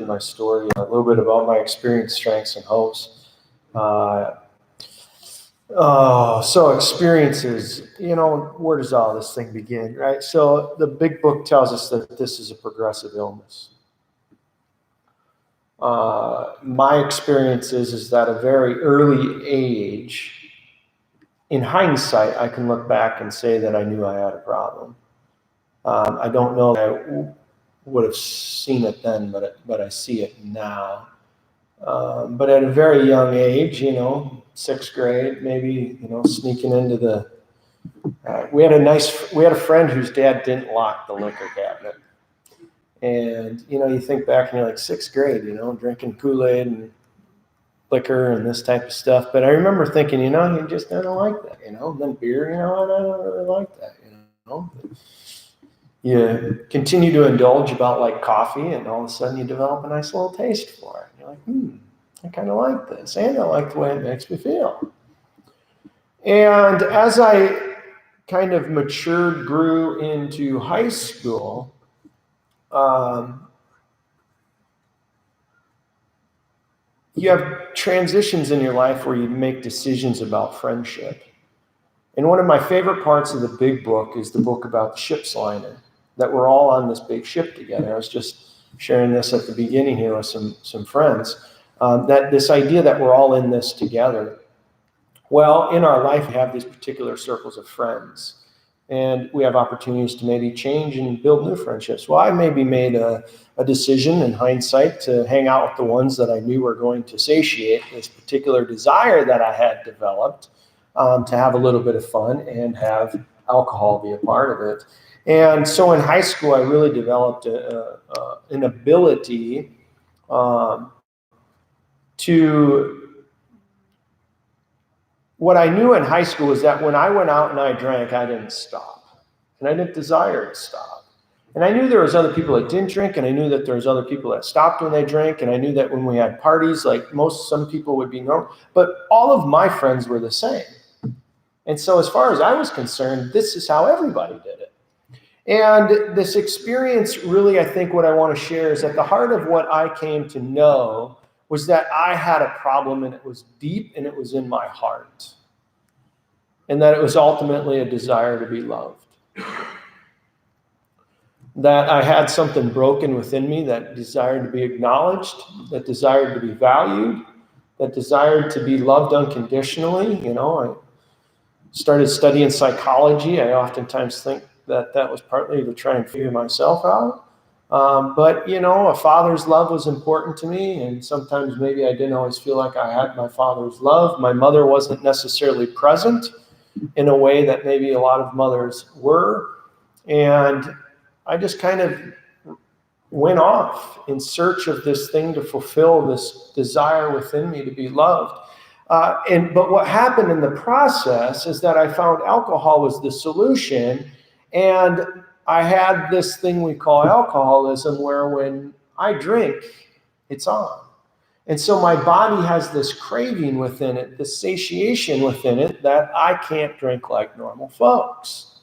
through my story, a little bit about my experience, strengths, and hopes. So experiences, where does all this thing begin, right? So the big book tells us that this is a progressive illness. My experience is that at a very early age, in hindsight, I can look back and say that I knew I had a problem. I don't know that I would have seen it then, but I see it now. But at a very young age, 6th grade, maybe, sneaking into we had a friend whose dad didn't lock the liquor cabinet. And, you think back and you're like 6th grade, drinking Kool-Aid and liquor and this type of stuff. But I remember thinking, you just don't like that, and then beer, I don't really like that, You continue to indulge about like coffee, and all of a sudden you develop a nice little taste for it. You're like, I kind of like this, and I like the way it makes me feel. And as I kind of matured, grew into high school, you have transitions in your life where you make decisions about friendship. And one of my favorite parts of the big book is the book about the ship's liner, that we're all on this big ship together. I was just sharing this at the beginning here with some friends, that this idea that we're all in this together. Well, in our life, we have these particular circles of friends, and we have opportunities to maybe change and build new friendships. Well, I maybe made a decision in hindsight to hang out with the ones that I knew were going to satiate this particular desire that I had developed, to have a little bit of fun and have alcohol be a part of it. And so in high school, I really developed an ability to... What I knew in high school is that when I went out and I drank, I didn't stop. And I didn't desire to stop. And I knew there was other people that didn't drink, and I knew that there was other people that stopped when they drank, and I knew that when we had parties, like some people would be normal. But all of my friends were the same. And so as far as I was concerned, this is how everybody did it. And this experience, really, I think what I want to share is at the heart of what I came to know was that I had a problem, and it was deep, and it was in my heart. And that it was ultimately a desire to be loved. That I had something broken within me that desired to be acknowledged, that desired to be valued, that desired to be loved unconditionally. I started studying psychology. I oftentimes think that was partly to try and figure myself out. But a father's love was important to me, and sometimes maybe I didn't always feel like I had my father's love. My mother wasn't necessarily present in a way that maybe a lot of mothers were, and I just kind of went off in search of this thing to fulfill this desire within me to be loved. But what happened in the process is that I found alcohol was the solution, and I had this thing we call alcoholism, where when I drink, it's on. And so my body has this craving within it, this satiation within it, that I can't drink like normal folks.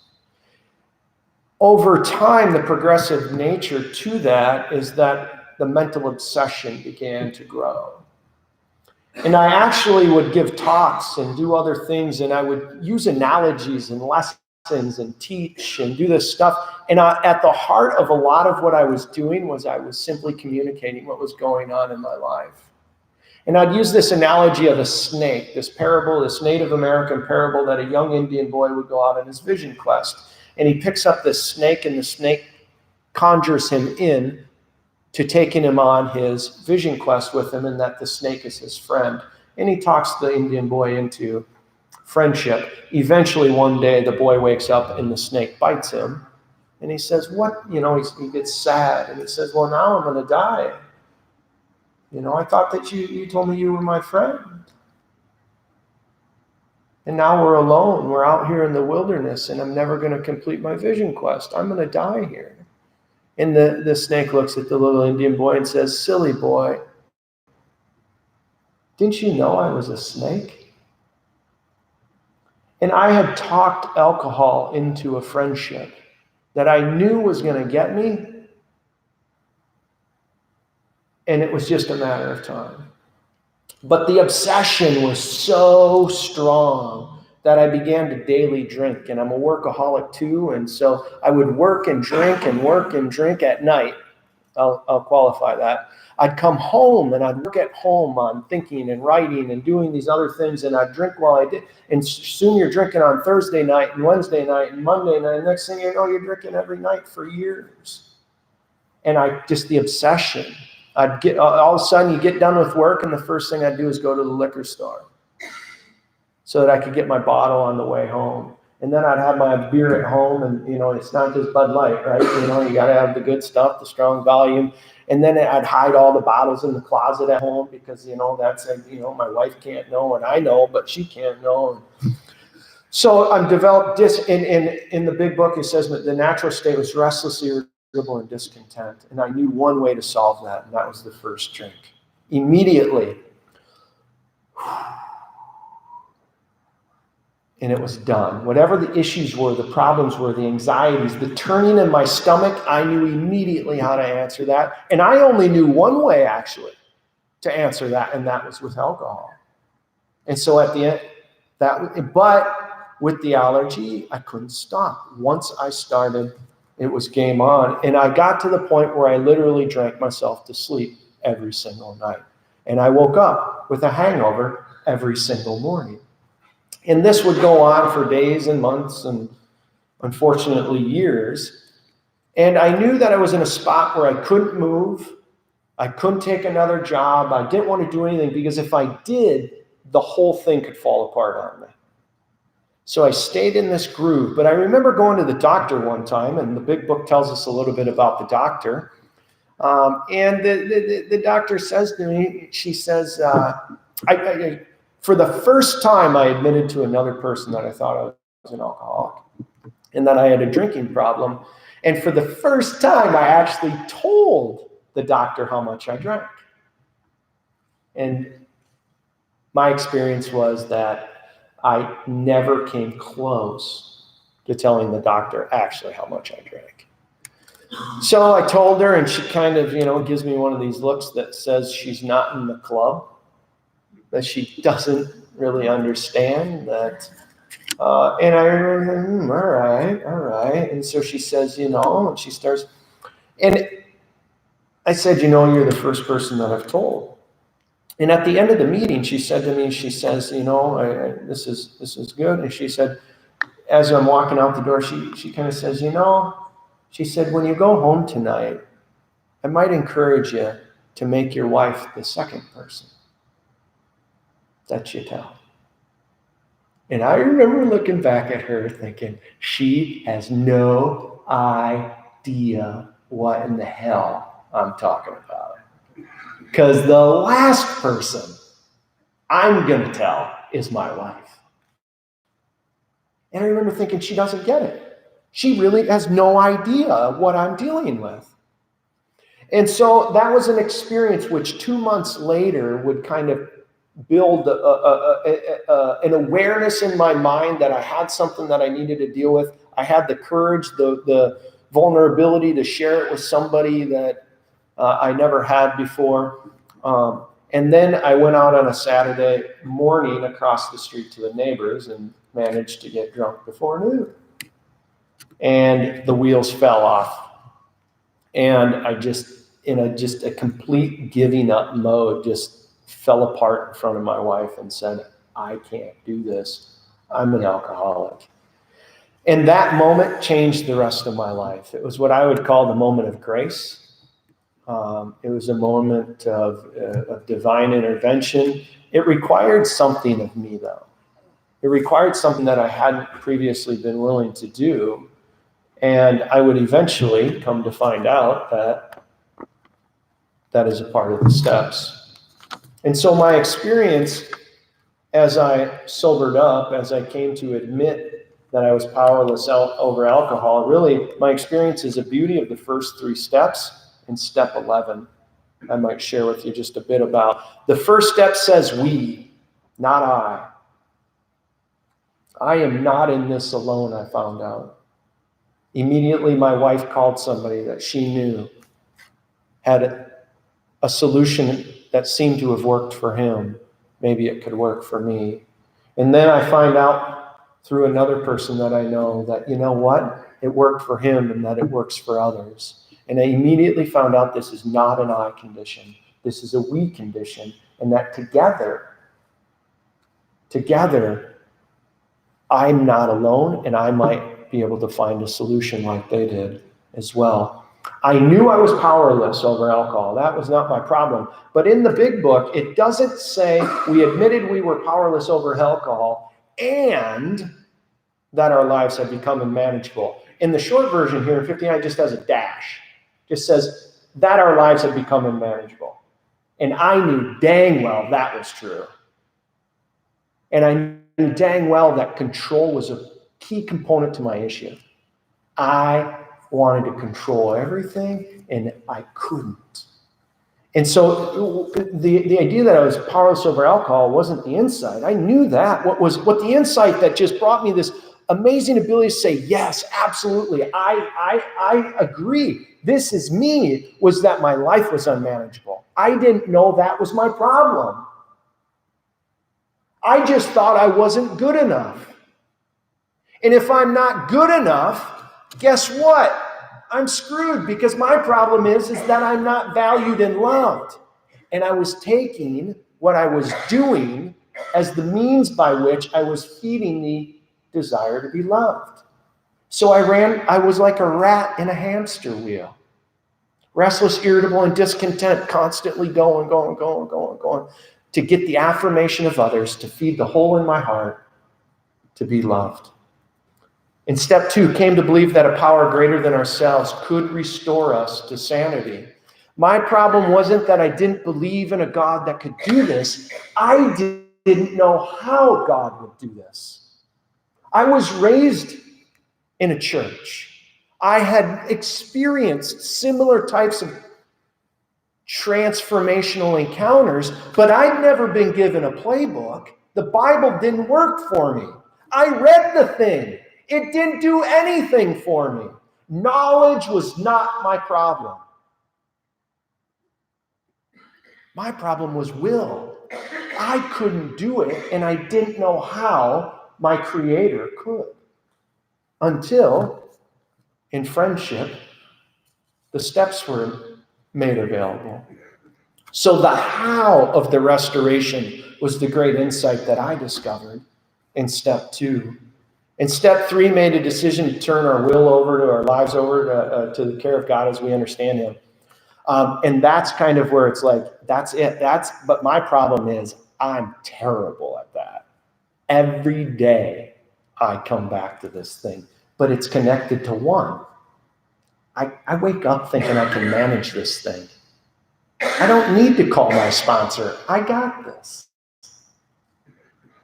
Over time, the progressive nature to that is that the mental obsession began to grow. And I actually would give talks and do other things, and I would use analogies and lessons and teach and do this stuff. And at the heart of a lot of what I was doing was I was simply communicating what was going on in my life. And I'd use this analogy of a snake, this parable, this Native American parable that a young Indian boy would go out on his vision quest. And he picks up this snake, and the snake conjures him in to taking him on his vision quest with him, and that the snake is his friend. And he talks the Indian boy into friendship. Eventually, one day, the boy wakes up and the snake bites him. And he says, what? He gets sad. And he says, well, now I'm going to die. I thought that you told me you were my friend. And now we're alone. We're out here in the wilderness, and I'm never going to complete my vision quest. I'm going to die here. And the snake looks at the little Indian boy and says, silly boy, didn't you know I was a snake? And I had talked alcohol into a friendship that I knew was going to get me. And it was just a matter of time. But the obsession was so strong that I began to daily drink. And I'm a workaholic too. And so I would work and drink at night. I'll qualify that. I'd come home and I'd work at home on thinking and writing and doing these other things, and I'd drink while I did. And soon you're drinking on Thursday night and Wednesday night and Monday night. And next thing you know, you're drinking every night for years. And the obsession. I'd get, all of a sudden you get done with work, and the first thing I'd do is go to the liquor store so that I could get my bottle on the way home. And then I'd have my beer at home, and, it's not just Bud Light, right? You got to have the good stuff, the strong volume. And then I'd hide all the bottles in the closet at home because, my wife can't know, and I know, but she can't know. So I'm developed in the big book, it says that the natural state was restless, irritable, and discontent. And I knew one way to solve that, and that was the first drink. Immediately. And it was done. Whatever the issues were, the problems were, the anxieties, the turning in my stomach, I knew immediately how to answer that. And I only knew one way, actually, to answer that, and that was with alcohol. And so at the end, but with the allergy, I couldn't stop. Once I started, it was game on. And I got to the point where I literally drank myself to sleep every single night. And I woke up with a hangover every single morning. And this would go on for days and months and, unfortunately, years. And I knew that I was in a spot where I couldn't move. I couldn't take another job. I didn't want to do anything because if I did, the whole thing could fall apart on me. So I stayed in this groove. But I remember going to the doctor one time, and the big book tells us a little bit about the doctor. And the doctor says to me, she says, for the first time, I admitted to another person that I thought I was an alcoholic and that I had a drinking problem. And for the first time, I actually told the doctor how much I drank. And my experience was that I never came close to telling the doctor actually how much I drank. So I told her, and she kind of, gives me one of these looks that says she's not in the club, that she doesn't really understand that. And I remember, all right. And so she says, and she starts, and I said, you're the first person that I've told. And at the end of the meeting, she said to me, she says, this is good. And she said, as I'm walking out the door, she kind of says, she said, when you go home tonight, I might encourage you to make your wife the second person that you tell. And I remember looking back at her thinking, she has no idea what in the hell I'm talking about. Because the last person I'm going to tell is my wife. And I remember thinking, she doesn't get it. She really has no idea what I'm dealing with. And so that was an experience which 2 months later would kind of build an awareness in my mind that I had something that I needed to deal with. I had the courage, the vulnerability to share it with somebody that I never had before. And then I went out on a Saturday morning across the street to the neighbors and managed to get drunk before noon. And the wheels fell off. And I just, in a complete giving up mode, just fell apart in front of my wife and said, I can't do this. I'm an alcoholic. And that moment changed the rest of my life. It was what I would call the moment of grace. It was a moment of divine intervention. It required something of me, though. It required something that I hadn't previously been willing to do. And I would eventually come to find out that that is a part of the steps. And so my experience as I sobered up, as I came to admit that I was powerless over alcohol, really my experience is a beauty of the first 3 steps and step 11. I might share with you just a bit about. The first step says we, not I. I am not in this alone, I found out. Immediately my wife called somebody that she knew had a solution that seemed to have worked for him, maybe it could work for me. And then I find out through another person that I know that, you know what? It worked for him and that it works for others. And I immediately found out this is not an I condition. This is a we condition. And that together, I'm not alone, and I might be able to find a solution like they did as well. I knew I was powerless over alcohol. That was not my problem. But in the big book, it doesn't say we admitted we were powerless over alcohol and that our lives had become unmanageable. In the short version here in 59, it just has a dash. It just says that our lives had become unmanageable. And I knew dang well that was true. And I knew dang well that control was a key component to my issue. I wanted to control everything, and I couldn't. And so the idea that I was powerless over alcohol wasn't the insight. I knew that. What the insight that just brought me this amazing ability to say, yes, absolutely, I agree. This is me, was that my life was unmanageable. I didn't know that was my problem. I just thought I wasn't good enough. And if I'm not good enough, guess what? I'm screwed, because my problem is that I'm not valued and loved. And I was taking what I was doing as the means by which I was feeding the desire to be loved. So I was like a rat in a hamster wheel. Restless, irritable, and discontent, constantly going, to get the affirmation of others, to feed the hole in my heart, to be loved. And step 2, came to believe that a power greater than ourselves could restore us to sanity. My problem wasn't that I didn't believe in a God that could do this. I didn't know how God would do this. I was raised in a church. I had experienced similar types of transformational encounters, but I'd never been given a playbook. The Bible didn't work for me. I read the thing. It didn't do anything for me. Knowledge was not my problem. My problem was will. I couldn't do it, and I didn't know how my Creator could. Until, in friendship, the steps were made available. So the how of the restoration was the great insight that I discovered in step 2. And step 3 made a decision to turn our will over, to our lives over to the care of God as we understand Him. And that's kind of where it's like, that's it. But my problem is I'm terrible at that. Every day I come back to this thing, but it's connected to one. I wake up thinking I can manage this thing. I don't need to call my sponsor. I got this.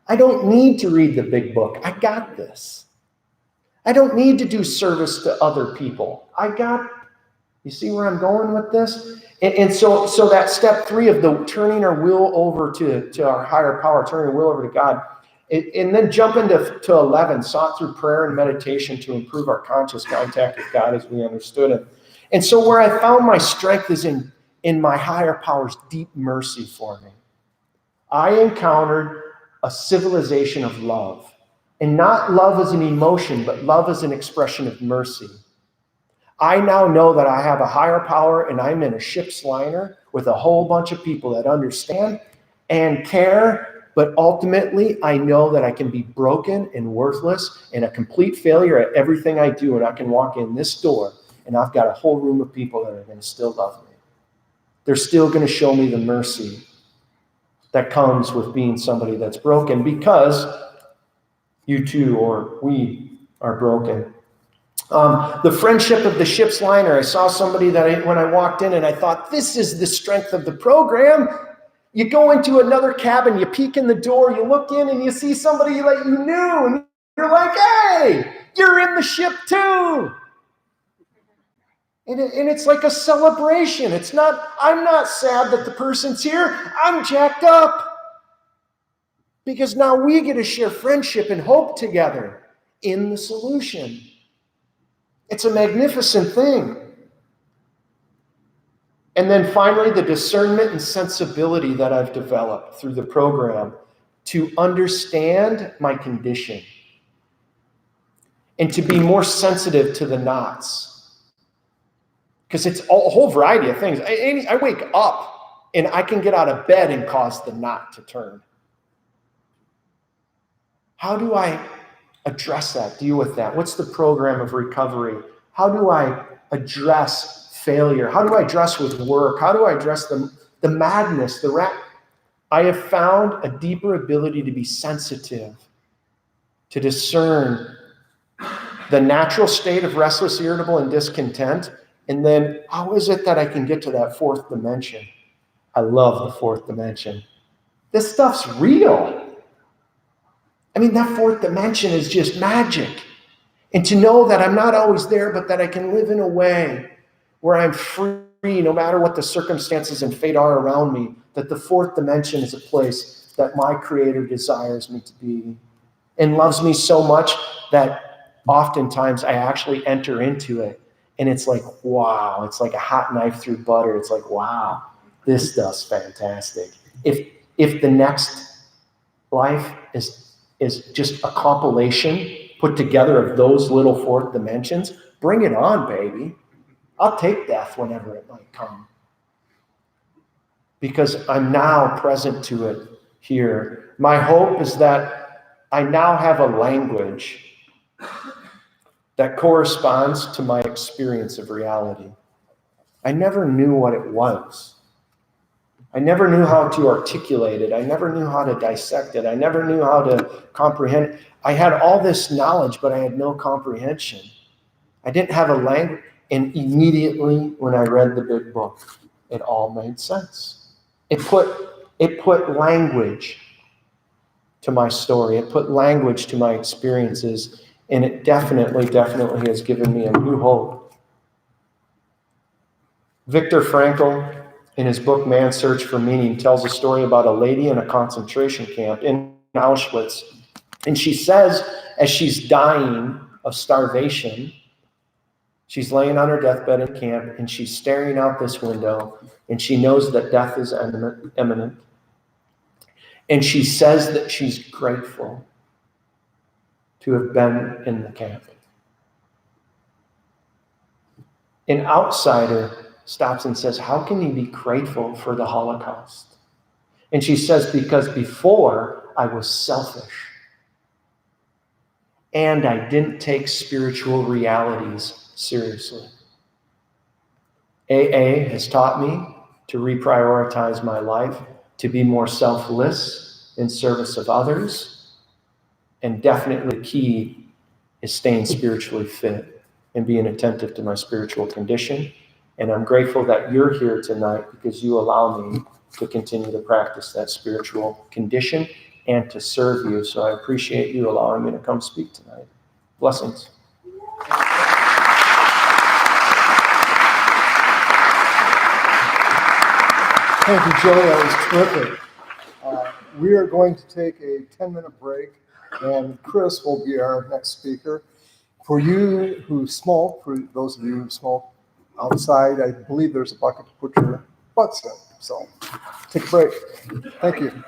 I don't need to read the big book. I got this. I don't need to do service to other people. You see where I'm going with this? And so that step 3 of the turning our will over to our higher power, turning our will over to God, and then jump into 11, sought through prayer and meditation to improve our conscious contact with God as we understood Him. And so where I found my strength is in my higher power's deep mercy for me. I encountered a civilization of love, and not love as an emotion, but love as an expression of mercy. I now know that I have a higher power, and I'm in a ship's liner with a whole bunch of people that understand and care. But ultimately, I know that I can be broken and worthless and a complete failure at everything I do. And I can walk in this door, and I've got a whole room of people that are going to still love me. They're still going to show me the mercy that comes with being somebody that's broken, because you too, or we, are broken. The friendship of the ship's liner. I saw somebody when I walked in, and I thought, this is the strength of the program. You go into another cabin, you peek in the door, you look in, and you see somebody that you knew, and you're like, hey, you're in the ship too. And it's like a celebration. I'm not sad that the person's here. I'm jacked up. Because now we get to share friendship and hope together in the solution. It's a magnificent thing. And then finally, the discernment and sensibility that I've developed through the program to understand my condition and to be more sensitive to the knots. Because it's a whole variety of things. I wake up and I can get out of bed and cause the knot to turn. How do I address that, deal with that? What's the program of recovery? How do I address failure? How do I address with work? How do I address the madness, the rat? I have found a deeper ability to be sensitive, to discern the natural state of restless, irritable, and discontent. And then how is it that I can get to that fourth dimension? I love the fourth dimension. This stuff's real. I mean, that fourth dimension is just magic. And to know that I'm not always there, but that I can live in a way where I'm free no matter what the circumstances and fate are around me, that the fourth dimension is a place that my Creator desires me to be and loves me so much that oftentimes I actually enter into it. And it's like, wow, it's like a hot knife through butter. It's like, wow, this stuff's fantastic. If the next life is just a compilation put together of those little fourth dimensions, bring it on, baby. I'll take death whenever it might come. Because I'm now present to it here. My hope is that I now have a language that corresponds to my experience of reality. I never knew what it was. I never knew how to articulate it. I never knew how to dissect it. I never knew how to comprehend it. I had all this knowledge, but I had no comprehension. I didn't have a language. And immediately when I read the big book, it all made sense. It put language to my story. It put language to my experiences. And it definitely has given me a new hope. Viktor Frankl, in his book, Man's Search for Meaning, tells a story about a lady in a concentration camp in Auschwitz. And she says, as she's dying of starvation, she's laying on her deathbed in camp, and she's staring out this window, and she knows that death is imminent. And she says that she's grateful to have been in the camp. An outsider stops and says, how can you be grateful for the Holocaust? And she says, because before I was selfish. And I didn't take spiritual realities seriously. AA has taught me to reprioritize my life, to be more selfless in service of others. And definitely the key is staying spiritually fit and being attentive to my spiritual condition. And I'm grateful that you're here tonight because you allow me to continue to practice that spiritual condition and to serve you. So I appreciate you allowing me to come speak tonight. Blessings. Thank you, Joey. That was terrific. We are going to take a 10-minute break, and Chris will be our next speaker. For you who smoke, for those of you who smoke outside, I believe there's a bucket to put your butts in. So take a break. Thank you.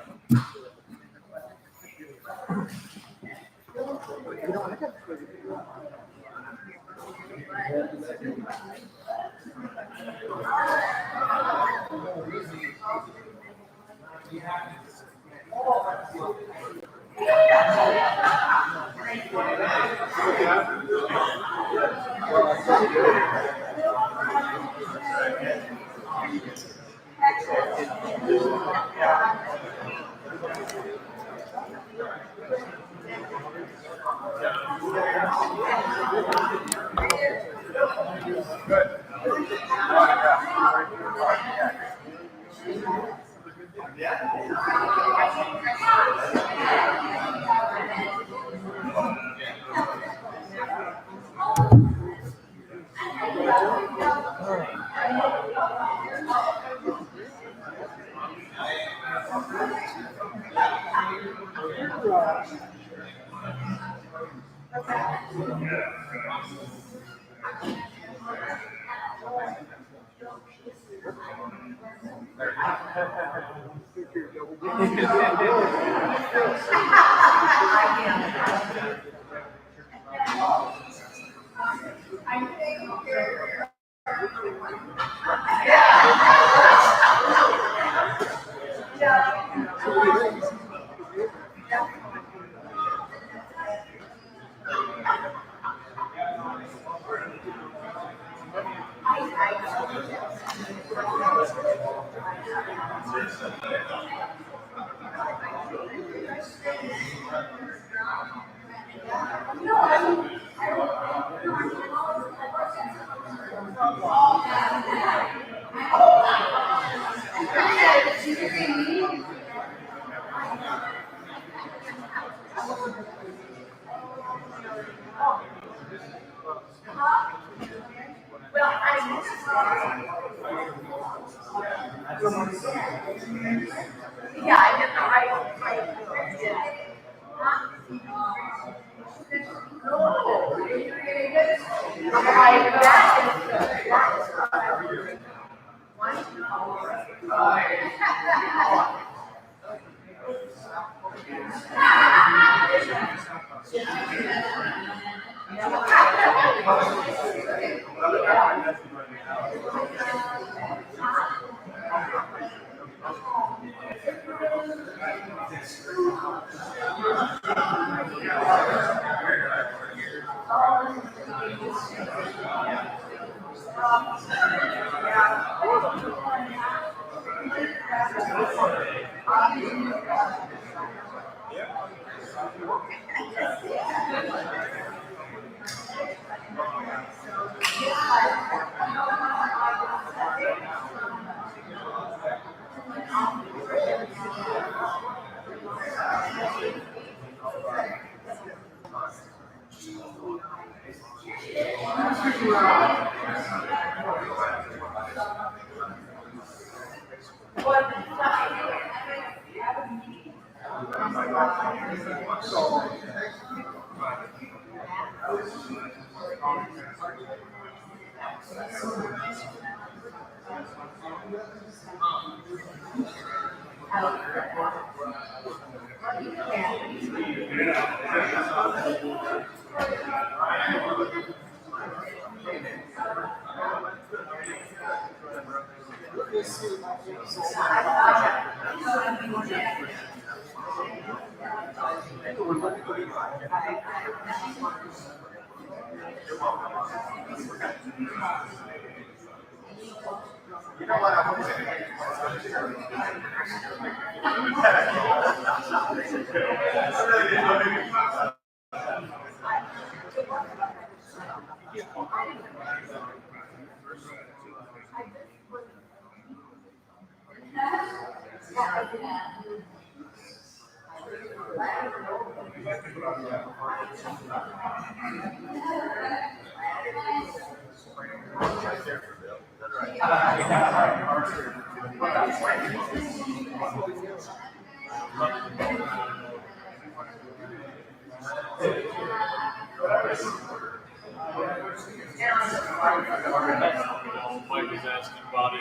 Mike is asking about it.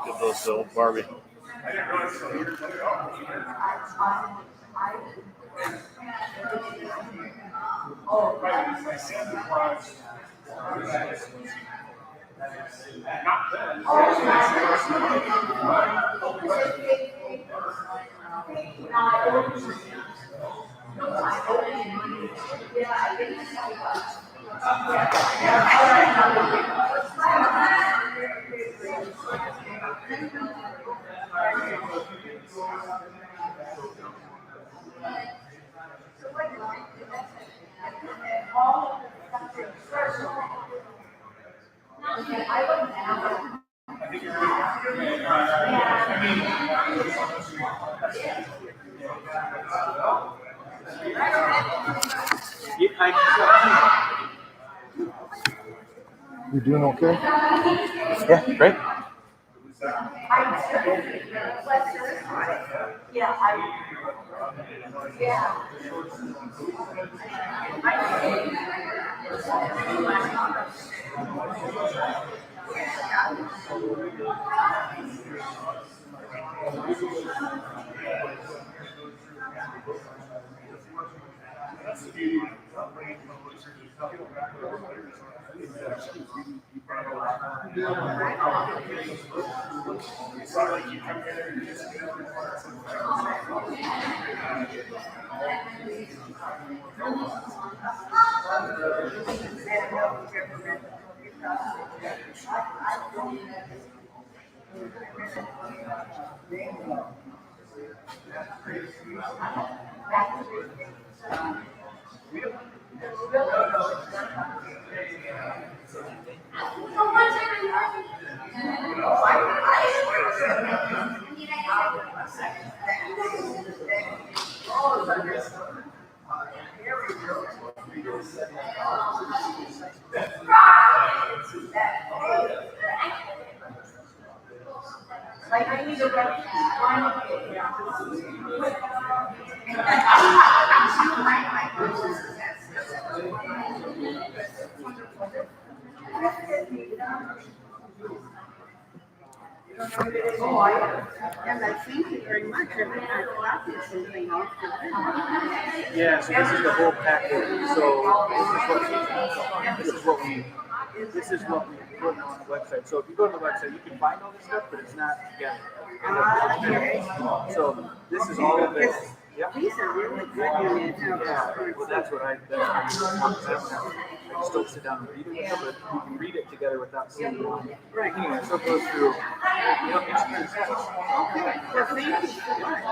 Get those to Barbie. You doing okay? Yeah, great. And I thank you very much. I thought there's something else. Yeah, so this is the whole package. So this is what we put on the website. So if you go to the website, you can find all this stuff, but it's not together. So this is all of it. Yep. These are really good. Yeah, well, that's what I just don't sit down and read it with them, but you can read it together without seeing it. Right. Anyway, so it goes through. It's pretty fast. Okay. Well, thank you so much.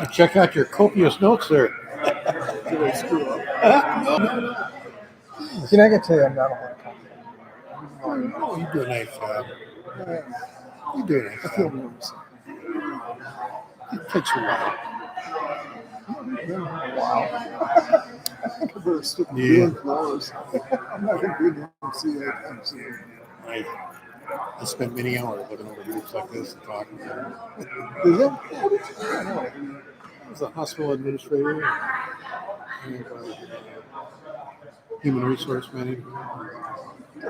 Check out your copious notes there. Did I screw up? You know, I can tell you I'm not a hard copy. Oh, you do a nice job. Yeah, You do a nice I feel job. nervous. It takes a while. Wow. I think I better stick with Yeah. doing floors. I'm not going to be able to see anytime soon. I spent many hours looking over groups like this and talking to them. Is it? I was a hospital administrator and human resource manager.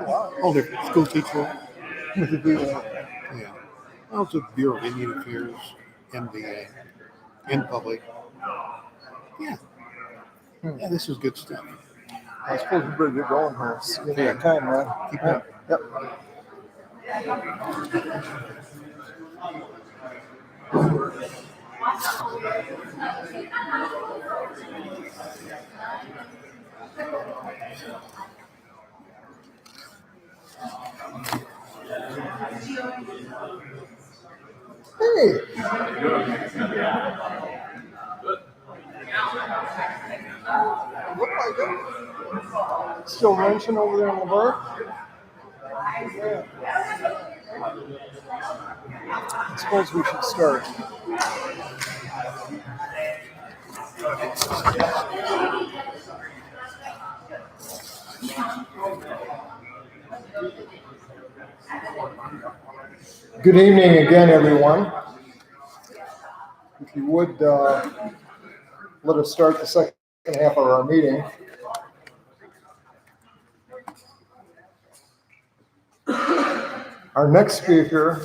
Oh, they're school teacher. With the big one. Yeah. I was at Bureau of Indian Affairs, MBA, in public. Yeah. Yeah, this is good stuff. I suppose we better get going here. It's getting Yeah. that time, man. Keep Yeah. going. Yep. Hey. Look like it. Still wrenching over there in the bar? I suppose we should start. Good evening again, everyone. If you would let us start the second half of our meeting. Our next speaker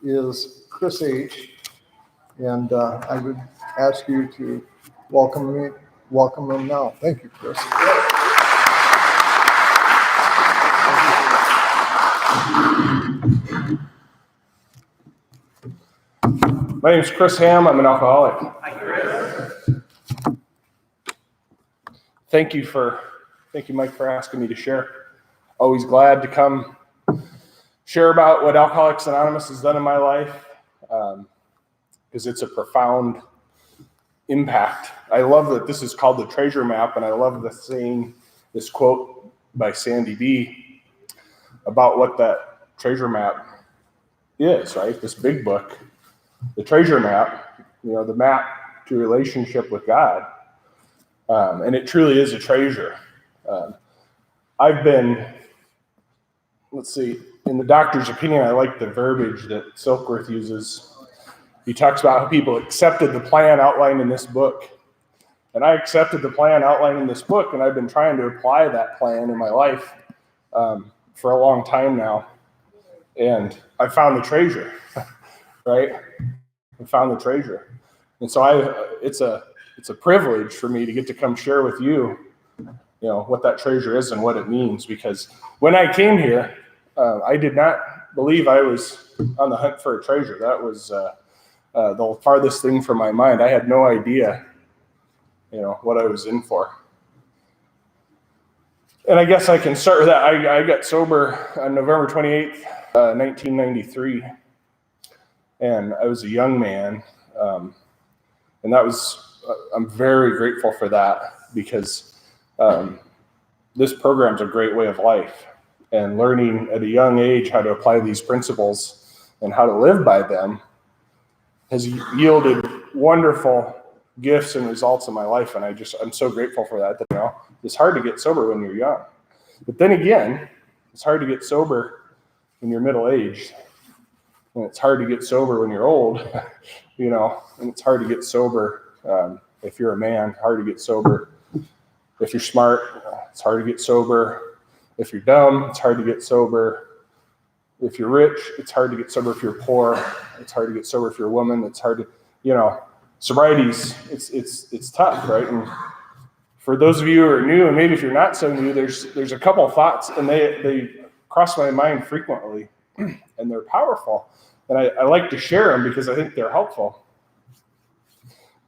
is Chris H. And I would ask you to welcome him now. Thank you, Chris. My name is Chris Ham. I'm an alcoholic. Thank you, Mike, for asking me to share. Always glad to come share about what Alcoholics Anonymous has done in my life, because it's a profound impact. I love that this is called the treasure map, and I love the saying, this quote by Sandy B about what that treasure map is, right? This big book, the treasure map, the map to relationship with God. And it truly is a treasure. I've been, in the doctor's opinion, I like the verbiage that Silkworth uses. He talks about how people accepted the plan outlined in this book. And I accepted the plan outlined in this book, and I've been trying to apply that plan in my life for a long time now. And I found the treasure, right? I found the treasure. And so it's a privilege for me to get to come share with you, what that treasure is and what it means. Because when I came here, I did not believe I was on the hunt for a treasure. That was the farthest thing from my mind. I had no idea, what I was in for. And I guess I can start with that. I got sober on November 28th, 1993. And I was a young man. And that was, I'm very grateful for that, because this program's a great way of life. And learning at a young age how to apply these principles and how to live by them has yielded wonderful gifts and results in my life. And I'm so grateful for that, it's hard to get sober when you're young. But then again, it's hard to get sober when you're middle-aged. And it's hard to get sober when you're old, and it's hard to get sober if you're a man, hard to get sober if you're smart. It's hard to get sober if you're dumb. It's hard to get sober if you're rich. It's hard to get sober if you're poor. It's hard to get sober if you're a woman. It's hard to, sobriety's, it's tough, right? And for those of you who are new, and maybe if you're not so new, there's a couple of thoughts, and they cross my mind frequently, and they're powerful. And I like to share them because I think they're helpful.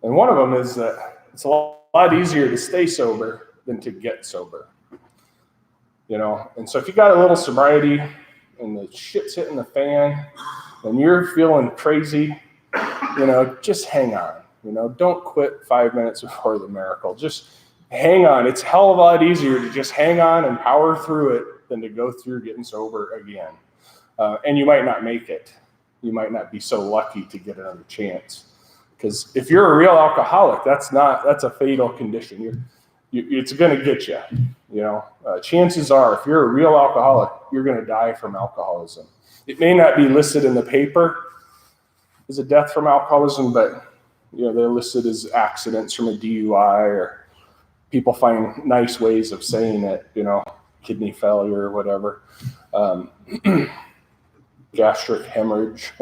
And one of them is that it's a lot easier to stay sober than to get sober. And so if you got a little sobriety and the shit's hitting the fan and you're feeling crazy, just hang on. Don't quit 5 minutes before the miracle. Just hang on. It's a hell of a lot easier to just hang on and power through it than to go through getting sober again. And you might not make it. You might not be so lucky to get another chance. Because if you're a real alcoholic, that's a fatal condition. It's going to get you. Chances are, if you're a real alcoholic, you're going to die from alcoholism. It may not be listed in the paper as a death from alcoholism, but they're listed as accidents from a DUI, or people find nice ways of saying it. Kidney failure or whatever, gastric hemorrhage.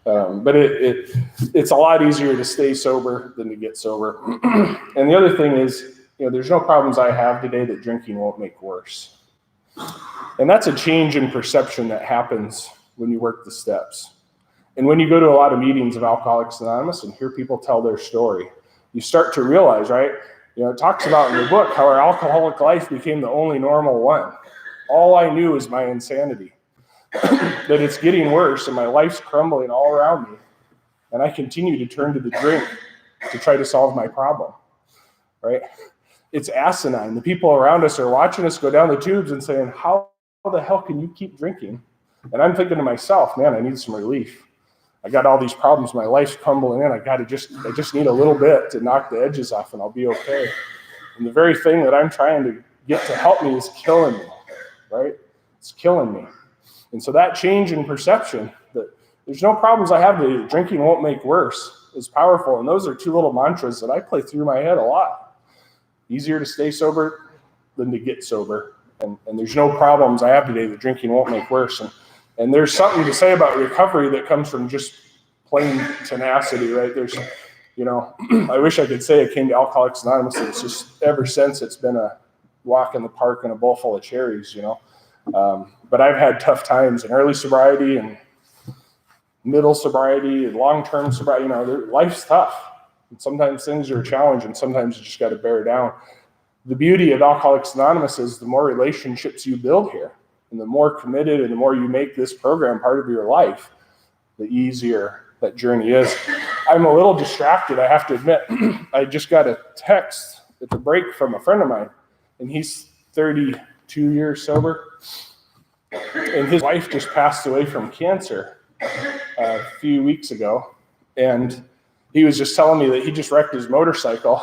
But it's a lot easier to stay sober than to get sober. And the other thing is, there's no problems I have today that drinking won't make worse. And that's a change in perception that happens when you work the steps. And when you go to a lot of meetings of Alcoholics Anonymous and hear people tell their story, you start to realize, right? It talks about in the book how our alcoholic life became the only normal one. All I knew is my insanity. That it's getting worse and my life's crumbling all around me. And I continue to turn to the drink to try to solve my problem, right? It's asinine. The people around us are watching us go down the tubes and saying, how the hell can you keep drinking? And I'm thinking to myself, man, I need some relief. I got all these problems. My life's crumbling in. I just need a little bit to knock the edges off and I'll be okay. And the very thing that I'm trying to get to help me is killing me, right? It's killing me. And so that change in perception, that there's no problems I have today, drinking won't make worse, is powerful. And those are two little mantras that I play through my head a lot. Easier to stay sober than to get sober. And there's no problems I have today that drinking won't make worse. And there's something to say about recovery that comes from just plain tenacity, right? There's, I wish I could say I came to Alcoholics Anonymous. It's just ever since it's been a walk in the park and a bowl full of cherries, But I've had tough times in early sobriety and middle sobriety and long-term sobriety. Life's tough. And sometimes things are a challenge and sometimes you just got to bear down. The beauty of Alcoholics Anonymous is the more relationships you build here and the more committed and the more you make this program part of your life, the easier that journey is. I'm a little distracted, I have to admit. I just got a text at the break from a friend of mine, and he's 32 years sober. And his wife just passed away from cancer a few weeks ago. And he was just telling me that he just wrecked his motorcycle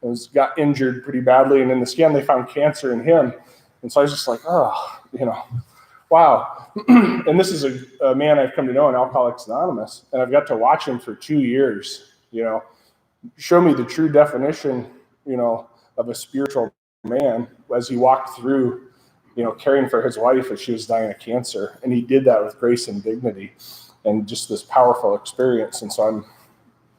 and got injured pretty badly. And in the scan, they found cancer in him. And so I was just like, wow. And this is a man I've come to know in Alcoholics Anonymous. And I've got to watch him for 2 years, show me the true definition, of a spiritual man as he walked through caring for his wife as she was dying of cancer. And he did that with grace and dignity and just this powerful experience. And so I'm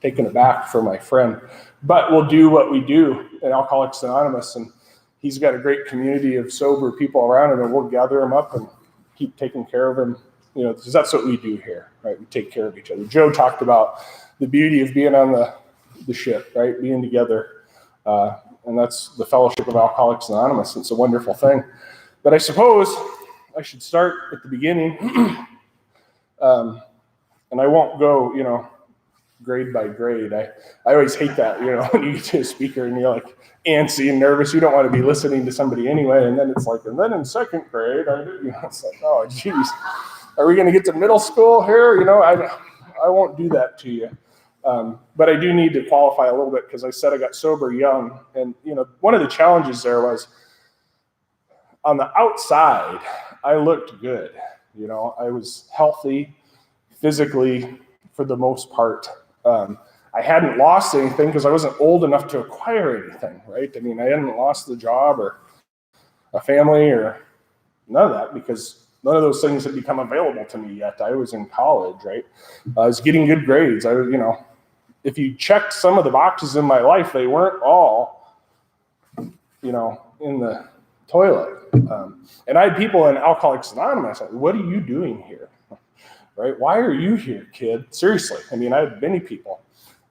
taken aback for my friend. But we'll do what we do at Alcoholics Anonymous. And he's got a great community of sober people around him, and we'll gather him up and keep taking care of him, because that's what we do here, right? We take care of each other. Joe talked about the beauty of being on the ship, right? Being together. And that's the fellowship of Alcoholics Anonymous. It's a wonderful thing. But I suppose I should start at the beginning, and I won't go, grade by grade. I always hate that, when you get to a speaker and you're like antsy and nervous. You don't want to be listening to somebody anyway. And then it's like, and then in second grade, it's like, oh, geez, are we going to get to middle school here? I won't do that to you. But I do need to qualify a little bit because I said I got sober young. And, one of the challenges there was, on the outside, I looked good. I was healthy physically for the most part. I hadn't lost anything because I wasn't old enough to acquire anything, right? I hadn't lost the job or a family or none of that because none of those things had become available to me yet. I was in college, right? I was getting good grades. If you checked some of the boxes in my life, they weren't all, in the toilet. And I had people in Alcoholics Anonymous like, what are you doing here? Right? Why are you here, kid? Seriously. I had many people.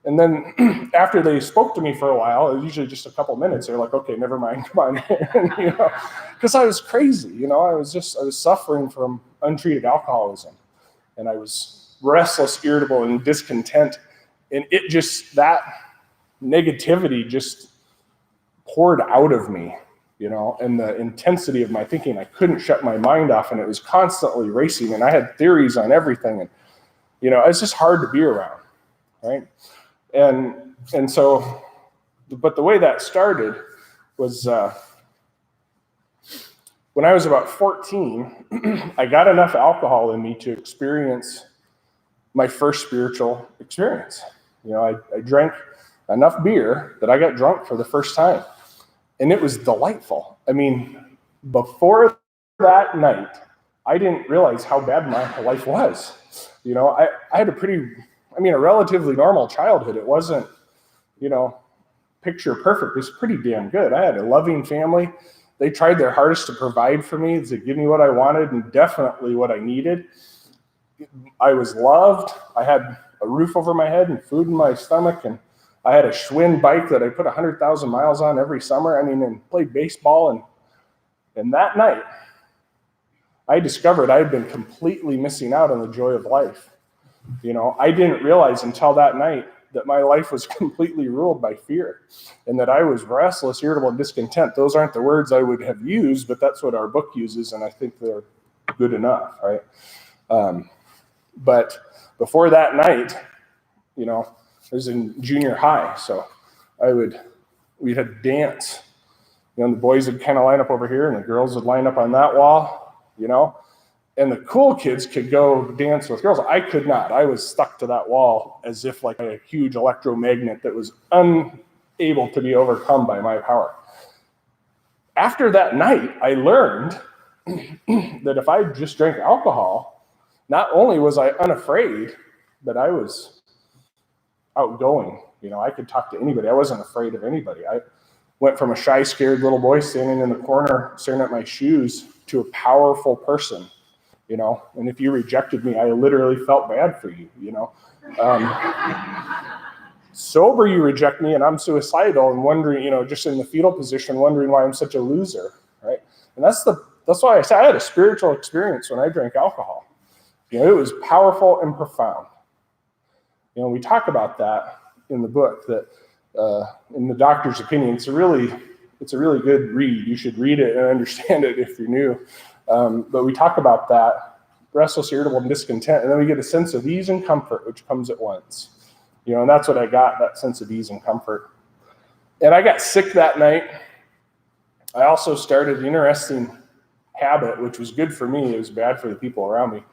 And then after they spoke to me for a while, usually just a couple minutes, they're like, okay, never mind, come on. Because I was crazy. I was suffering from untreated alcoholism. And I was restless, irritable, and discontent And it just, that negativity just poured out of me, you know, and the intensity of my thinking, I couldn't shut my mind off, and it was constantly racing, and I had theories on everything, and, you know, it's just hard to be around, right? And so, but the way that started was when I was about 14, I got enough alcohol in me to experience my first spiritual experience. You know, I drank enough beer that I got drunk for the first time, and it was delightful. I mean, before that night, I didn't realize how bad my life was. You know, I had a relatively normal childhood. It wasn't, you know, picture perfect. It was pretty damn good. I had a loving family. They tried their hardest to provide for me, to give me what I wanted and definitely what I needed. I was loved. I had a roof over my head and food in my stomach, and I had a Schwinn bike that I put 100,000 miles on every summer. I mean, and played baseball. And that night, I discovered I had been completely missing out on the joy of life. You know, I didn't realize until that night that my life was completely ruled by fear, and that I was restless, irritable, and discontent. Those aren't the words I would have used, but that's what our book uses, and I think they're good enough, right? But before that night, you know, I was in junior high, so we'd had dance. You know, the boys would kind of line up over here, and the girls would line up on that wall, you know, and the cool kids could go dance with girls. I could not. I was stuck to that wall as if like a huge electromagnet that was unable to be overcome by my power. After that night, I learned that if I just drank alcohol, not only was I unafraid, but I was outgoing. You know, I could talk to anybody. I wasn't afraid of anybody. I went from a shy, scared little boy standing in the corner staring at my shoes to a powerful person, you know. And if you rejected me, I literally felt bad for you, you know. Sober, you reject me, and I'm suicidal and wondering, you know, just in the fetal position, wondering why I'm such a loser, right? And that's why I said I had a spiritual experience when I drank alcohol. You know, it was powerful and profound. You know, we talk about that in the book, that in the doctor's opinion, it's a really good read. You should read it and understand it if you're new. But we talk about that, restless, irritable, and discontent, and then we get a sense of ease and comfort, which comes at once. You know, and that's what I got, that sense of ease and comfort. And I got sick that night. I also started an interesting habit, which was good for me. It was bad for the people around me.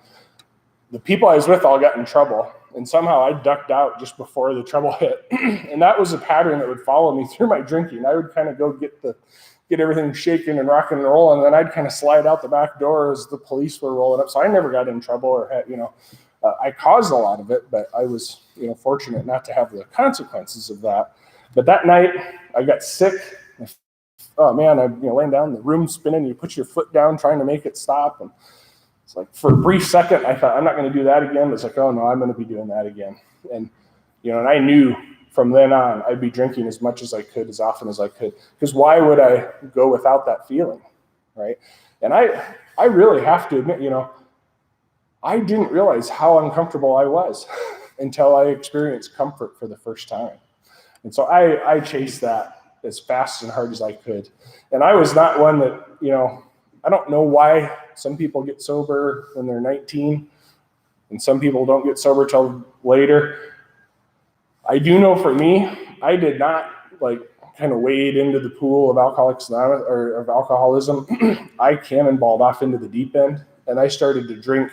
The people I was with all got in trouble, and somehow I ducked out just before the trouble hit. And that was a pattern that would follow me through my drinking. I would kind of go get everything shaking and rocking and rolling, and then I'd kind of slide out the back door as the police were rolling up. So I never got in trouble or had, you know, I caused a lot of it, but I was, you know, fortunate not to have the consequences of that. But that night I got sick. Oh man, I'm, you know, laying down, the room spinning, you put your foot down trying to make it stop, and it's like for a brief second I thought I'm not going to do that again. But it's like, oh no, I'm going to be doing that again. And you know, and I knew from then on I'd be drinking as much as I could, as often as I could, because why would I go without that feeling, right? And I really have to admit, you know, I didn't realize how uncomfortable I was until I experienced comfort for the first time. And so I chased that as fast and hard as I could. And I was not one that, you know, I don't know why some people get sober when they're 19 and some people don't get sober till later. I do know for me, I did not like kind of wade into the pool of Alcoholics Anonymous or of alcoholism. I cannonballed off into the deep end, and I started to drink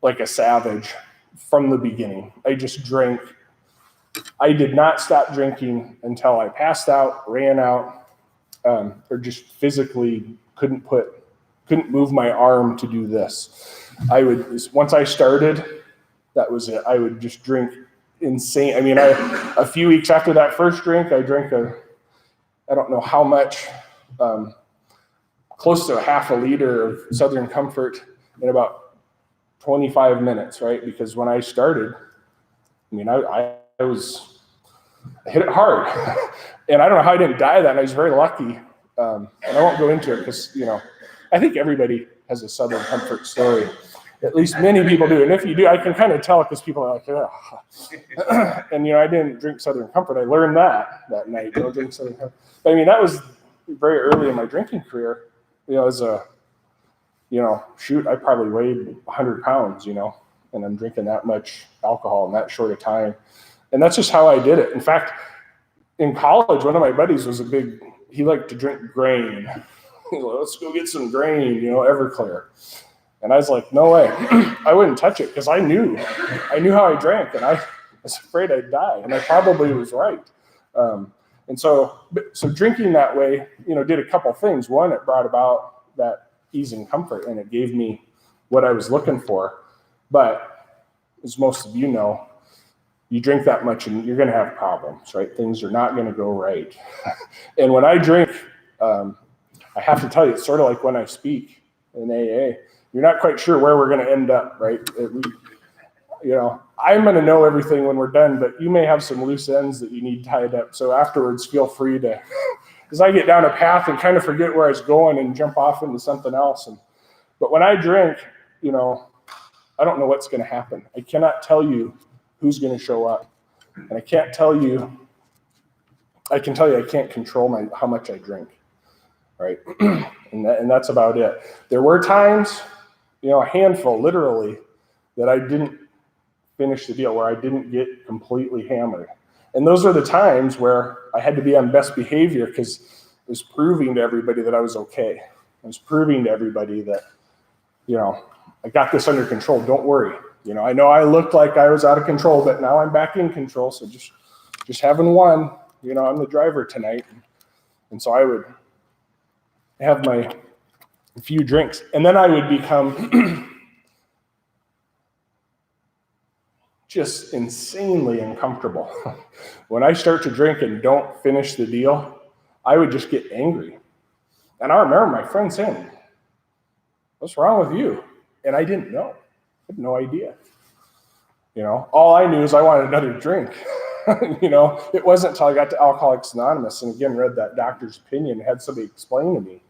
like a savage from the beginning. I just drank. I did not stop drinking until I passed out, ran out, or just physically couldn't move my arm to do this. Once I started, that was it. I would just drink insane. I mean, a few weeks after that first drink, I drank I don't know how much, close to a half a liter of Southern Comfort in about 25 minutes, right? Because when I started, I mean, I hit it hard. And I don't know how I didn't die that night. I was very lucky. And I won't go into it because, you know, I think everybody has a Southern Comfort story. At least many people do. And if you do, I can kind of tell because people are like, ugh. And, I didn't drink Southern Comfort. I learned that night, don't drink Southern Comfort. But I mean, that was very early in my drinking career, as a, shoot, I probably weighed 100 pounds, and I'm drinking that much alcohol in that short a time. And that's just how I did it. In fact, in college, one of my buddies was he liked to drink grain. Let's go get some grain, Everclear. And I was like, no way. I wouldn't touch it because I knew how I drank, and I was afraid I'd die. And I probably was right. And so drinking that way, did a couple things. One, it brought about that ease and comfort, and it gave me what I was looking for. But as most of you know, you drink that much and you're going to have problems, right? Things are not going to go right. And when I drink, I have to tell you, it's sort of like when I speak in AA. You're not quite sure where we're going to end up, right? I'm going to know everything when we're done, but you may have some loose ends that you need tied up. So afterwards, feel free to, because I get down a path and kind of forget where I was going and jump off into something else. But when I drink, I don't know what's going to happen. I cannot tell you who's going to show up. And I can tell you I can't control how much I drink, right? And that's about it. There were times, a handful, literally, that I didn't finish the deal, where I didn't get completely hammered. And those are the times where I had to be on best behavior because it was proving to everybody that I was okay. I was proving to everybody that, I got this under control. Don't worry. I know I looked like I was out of control, but now I'm back in control. So just having one, I'm the driver tonight. And so I would have my few drinks, and then I would become just insanely uncomfortable. When I start to drink and don't finish the deal, I would just get angry. And I remember my friend saying, "What's wrong with you?" And I didn't know. I had no idea. All I knew is I wanted another drink. It wasn't until I got to Alcoholics Anonymous and again read that doctor's opinion, had somebody explain to me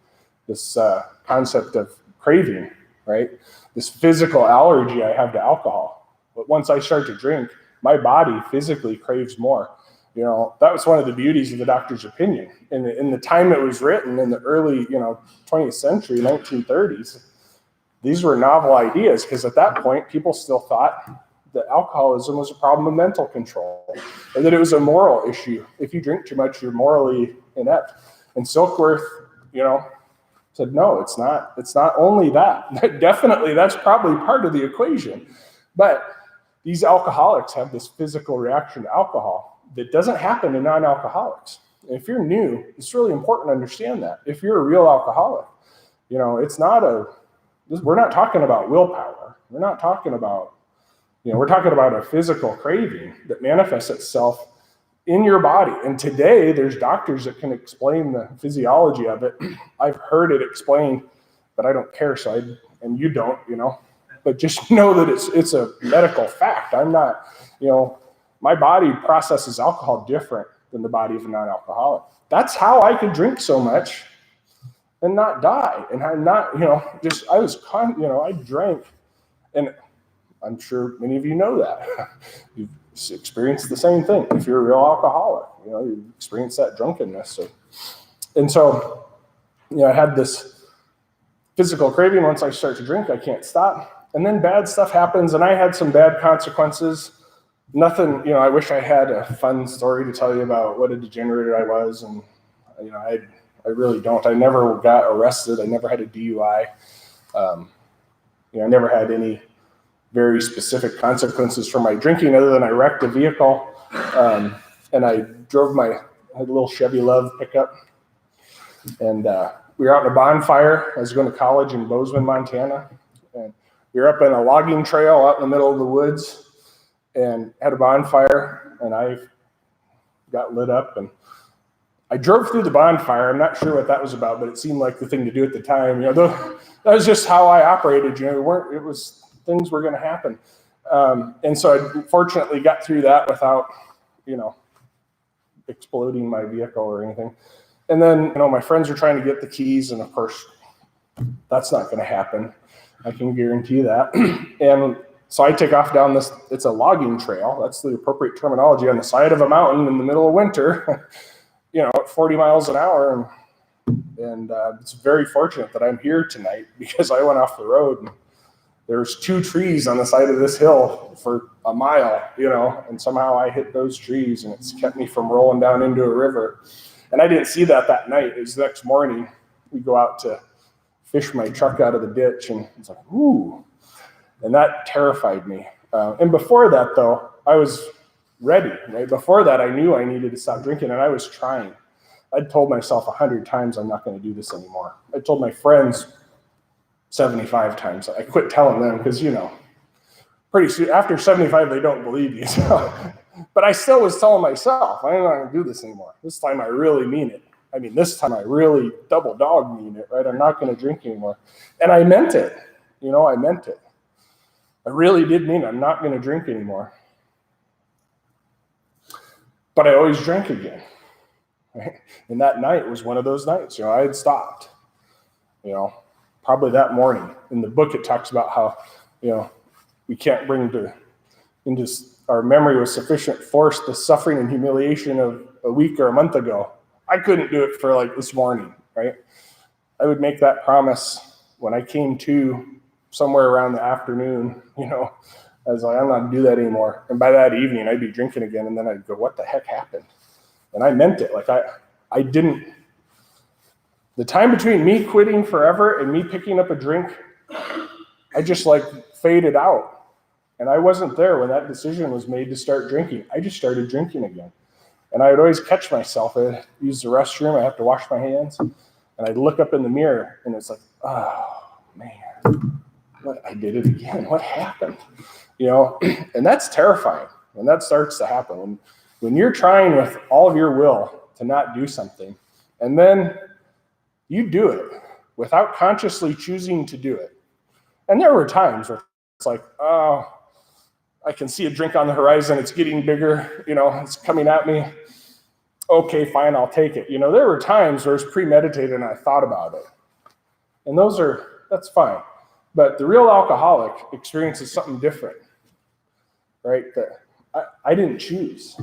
this concept of craving, right? This physical allergy I have to alcohol. But once I start to drink, my body physically craves more. That was one of the beauties of the doctor's opinion. In the time it was written, in the early, 20th century, 1930s, these were novel ideas because at that point, people still thought that alcoholism was a problem of mental control, or that it was a moral issue. If you drink too much, you're morally inept. And Silkworth, said, no, it's not. It's not only that. Definitely, that's probably part of the equation. But these alcoholics have this physical reaction to alcohol that doesn't happen in non-alcoholics. And if you're new, it's really important to understand that. If you're a real alcoholic, it's not we're not talking about willpower. We're not talking about, we're talking about a physical craving that manifests itself in your body. And today there's doctors that can explain the physiology of it. I've heard it explained, but I don't care. And you don't, but just know that it's a medical fact. I'm not, my body processes alcohol different than the body of a non-alcoholic. That's how I could drink so much and not die. And I'm not, I drank, and I'm sure many of you know that. You've experienced the same thing. If you're a real alcoholic, you experience that drunkenness. So, I had this physical craving. Once I start to drink, I can't stop. And then bad stuff happens, and I had some bad consequences. Nothing, I wish I had a fun story to tell you about what a degenerate I was. And, I really don't. I never got arrested. I never had a DUI. I never had any very specific consequences for my drinking other than I wrecked a vehicle. And I drove I had a little Chevy Love pickup. And we were out in a bonfire. I was going to college in Bozeman, Montana. And we were up in a logging trail out in the middle of the woods and had a bonfire. And I got lit up and I drove through the bonfire. I'm not sure what that was about, but it seemed like the thing to do at the time. That was just how I operated. Things were going to happen. And so I fortunately got through that without, exploding my vehicle or anything. And then, my friends were trying to get the keys, and of course, that's not going to happen. I can guarantee that. And so I take off down this, it's a logging trail. That's the appropriate terminology, on the side of a mountain in the middle of winter, at 40 miles an hour. And it's very fortunate that I'm here tonight, because I went off the road and there's 2 trees on the side of this hill for a mile, and somehow I hit those trees and it's kept me from rolling down into a river. And I didn't see that night. It was the next morning. We go out to fish my truck out of the ditch, and it's like, ooh. And that terrified me. And before that, though, I was ready, right? Before that, I knew I needed to stop drinking, and I was trying. I'd told myself 100 times I'm not going to do this anymore. I told my friends 75 times. I quit telling them because, pretty soon, after 75, they don't believe you. So. But I still was telling myself, I'm not going to do this anymore. This time I really mean it. I mean, this time I really double dog mean it, right? I'm not going to drink anymore. And I meant it. I meant it. I really did mean it. I'm not going to drink anymore. But I always drank again. Right? And that night was one of those nights. I had stopped. Probably that morning. In the book, it talks about how, we can't bring into our memory with sufficient force the suffering and humiliation of a week or a month ago. I couldn't do it for like this morning, right? I would make that promise when I came to somewhere around the afternoon, I was like, I'm not going to do that anymore. And by that evening, I'd be drinking again. And then I'd go, what the heck happened? And I meant it. Like I didn't, the time between me quitting forever and me picking up a drink, I just faded out. And I wasn't there when that decision was made to start drinking. I just started drinking again. And I would always catch myself. I'd use the restroom. I have to wash my hands. And I'd look up in the mirror and it's like, oh man, I did it again. What happened? And that's terrifying. And that starts to happen. When you're trying with all of your will to not do something, and then you do it without consciously choosing to do it. And there were times where it's like, oh, I can see a drink on the horizon. It's getting bigger. It's coming at me. Okay, fine, I'll take it. There were times where it was premeditated and I thought about it. And that's fine. But the real alcoholic experiences something different, right? That I didn't choose.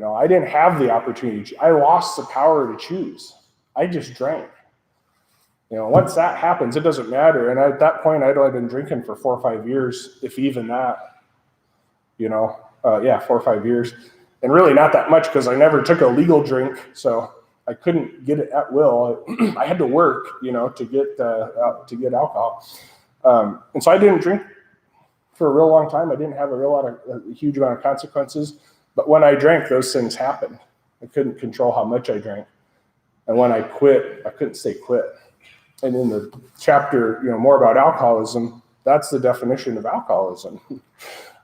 I didn't have the opportunity. I lost the power to choose. I just drank. Once that happens, it doesn't matter. And at that point, I'd only been drinking for 4 or 5 years, if even that. 4 or 5 years. And really not that much, because I never took a legal drink, so I couldn't get it at will. I had to work, to get alcohol. And so I didn't drink for a real long time. I didn't have a huge amount of consequences. But when I drank, those things happened. I couldn't control how much I drank. And when I quit, I couldn't stay quit. And in the chapter, more about alcoholism, that's the definition of alcoholism,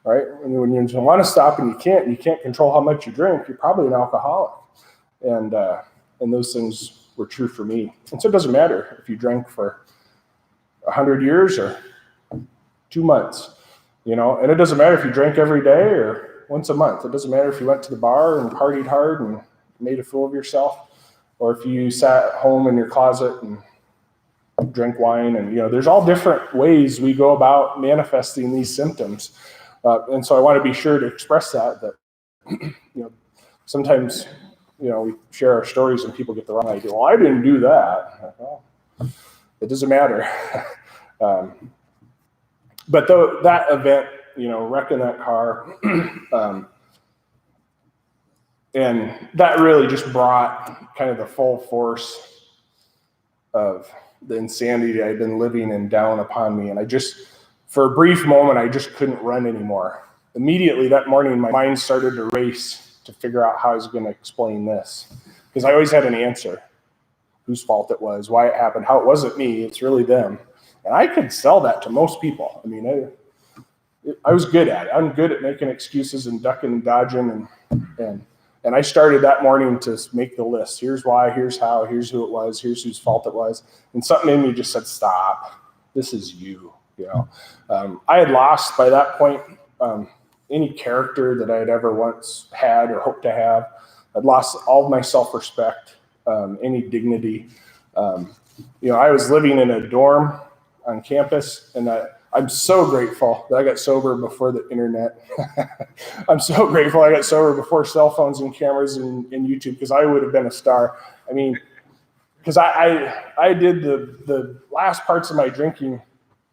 right? When you want to stop and you can't control how much you drink, you're probably an alcoholic. And those things were true for me. And so it doesn't matter if you drank for 100 years or 2 months, and it doesn't matter if you drank every day or once a month. It doesn't matter if you went to the bar and partied hard and made a fool of yourself, or if you sat at home in your closet and drank wine. And, there's all different ways we go about manifesting these symptoms. And so I want to be sure to express that sometimes, we share our stories and people get the wrong idea. Well, I didn't do that. Well, it doesn't matter. But that event, wrecking that car, and that really just brought kind of the full force of the insanity I'd been living in down upon me. And for a brief moment, I just couldn't run anymore. Immediately that morning, my mind started to race to figure out how I was going to explain this. Because I always had an answer. Whose fault it was, why it happened, how it wasn't me, it's really them. And I could sell that to most people. I mean, I was good at it. I'm good at making excuses and ducking and dodging. And I started that morning to make the list. Here's why, here's how, here's who it was, here's whose fault it was. And something in me just said, stop. This is you. I had lost by that point any character that I had ever once had or hoped to have. I'd lost all of my self-respect, any dignity. I was living in a dorm. on campus, and I'm so grateful that I got sober before the internet. I'm so grateful I got sober before cell phones and cameras and YouTube, because I would have been a star. I mean, because I did the last parts of my drinking.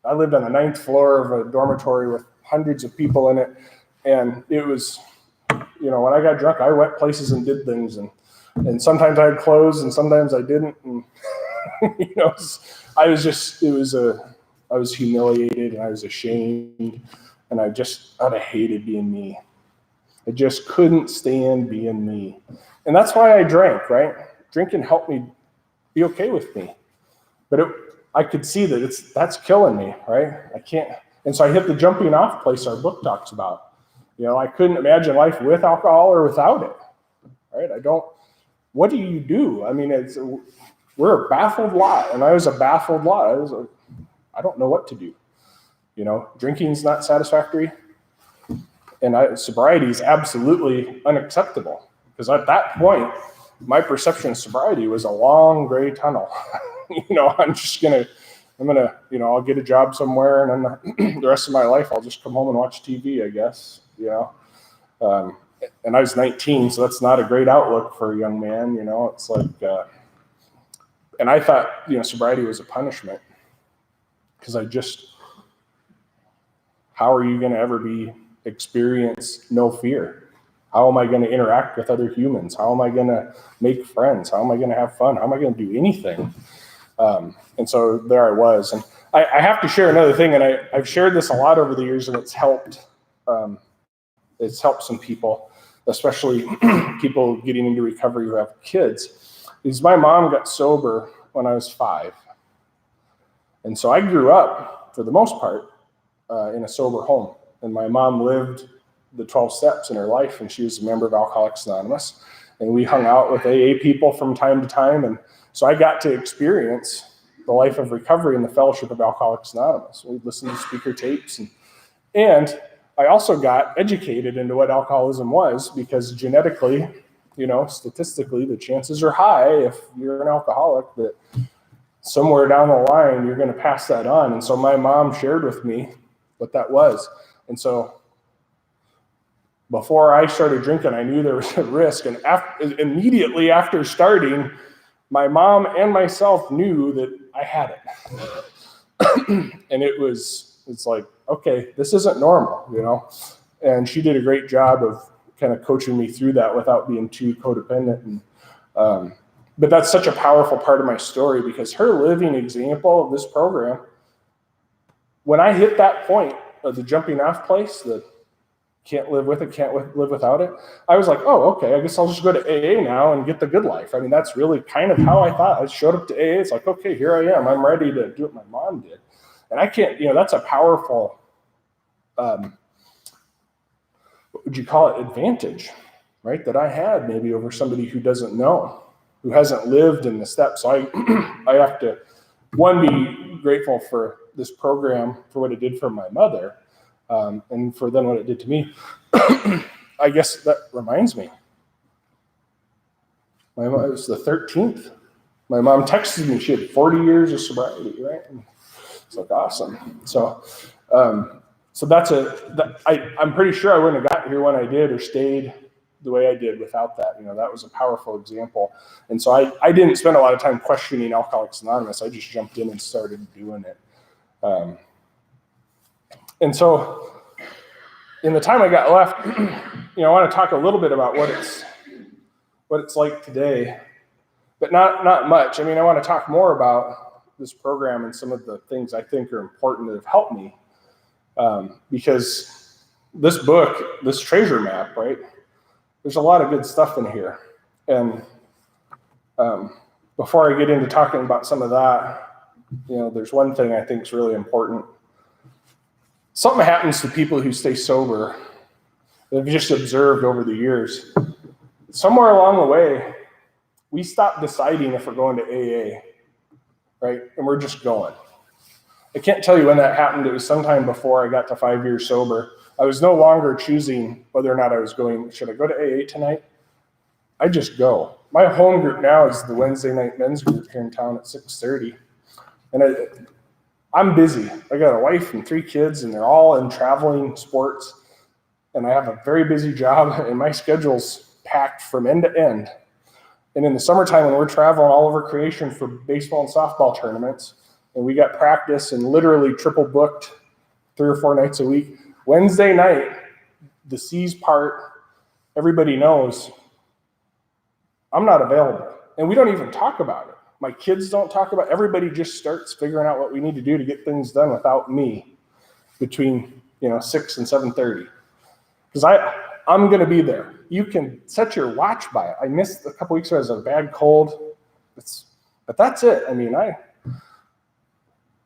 I lived on the 9th floor of a dormitory with hundreds of people in it, and it was, when I got drunk, I went places and did things, and sometimes I had clothes and sometimes I didn't, and I was humiliated and I was ashamed, and I'd have hated being me. I just couldn't stand being me, and that's why I drank. Right, drinking helped me be okay with me, but I could see that that's killing me. Right, I can't, and so I hit the jumping off place our book talks about. I couldn't imagine life with alcohol or without it. Right, what do you do? I mean, we're a baffled lot, and I was a baffled lot. I don't know what to do. Drinking's not satisfactory, and sobriety is absolutely unacceptable, because at that point, my perception of sobriety was a long gray tunnel. I'll get a job somewhere, and then the rest of my life, I'll just come home and watch TV, I guess. And I was 19, so that's not a great outlook for a young man. It's like, and I thought, sobriety was a punishment, because how are you going to ever experience no fear? How am I going to interact with other humans? How am I going to make friends? How am I going to have fun? How am I going to do anything? And so there I was. And I have to share another thing, and I've shared this a lot over the years, and it's helped some people, especially people getting into recovery who have kids. Is my mom got sober when I was 5. And so I grew up, for the most part, in a sober home. And my mom lived the 12 steps in her life, and she was a member of Alcoholics Anonymous. And we hung out with AA people from time to time. And so I got to experience the life of recovery in the fellowship of Alcoholics Anonymous. We'd listen to speaker tapes. And I also got educated into what alcoholism was, because genetically, statistically, the chances are high, if you're an alcoholic, that somewhere down the line, you're going to pass that on. And so my mom shared with me what that was. And so before I started drinking, I knew there was a risk. And immediately after starting, my mom and myself knew that I had it. And it's like, okay, this isn't normal, And she did a great job of kind of coaching me through that without being too codependent. And but that's such a powerful part of my story, because her living example of this program, when I hit that point of the jumping off place, the can't live with it, can't live without it, I was like, oh, okay, I guess I'll just go to AA now and get the good life. I mean, that's really kind of how I thought. I showed up to AA. It's like, okay, here I am. I'm ready to do what my mom did. And I can't, that's a powerful, what would you call it, advantage, right? That I had maybe over somebody who doesn't know, who hasn't lived in the steps. So I have to, be grateful for this program, for what it did for my mother, and for then what it did to me. I guess that reminds me. It was the 13th. My mom texted me. She had 40 years of sobriety, right? And it's like, awesome. So I'm pretty sure I wouldn't have gotten here when I did, or stayed the way I did without that. That was a powerful example. And so I didn't spend a lot of time questioning Alcoholics Anonymous. I just jumped in and started doing it. And so in the time I got left, I want to talk a little bit about what it's like today, but not much. I mean, I want to talk more about this program and some of the things I think are important that have helped me, because this book, this treasure map, right? There's a lot of good stuff in here. And before I get into talking about some of that, there's one thing I think is really important. Something happens to people who stay sober that I've just observed over the years. Somewhere along the way, we stop deciding if we're going to AA, right? And we're just going. I can't tell you when that happened. It was sometime before I got to 5 years sober. I was no longer choosing whether or not I was going, should I go to AA tonight? I just go. My home group now is the Wednesday night men's group here in town at 6:30. And I'm busy. I got a wife and 3 kids, and they're all in traveling sports. And I have a very busy job, and my schedule's packed from end to end. And in the summertime, when we're traveling all over creation for baseball and softball tournaments, and we got practice and literally triple booked 3 or 4 nights a week, Wednesday night, the C's part, everybody knows I'm not available. And we don't even talk about it. My kids don't talk about it. Everybody just starts figuring out what we need to do to get things done without me between 6 and 7:30. Because I'm going to be there. You can set your watch by it. I missed a couple weeks ago as a bad cold. But that's it. I mean,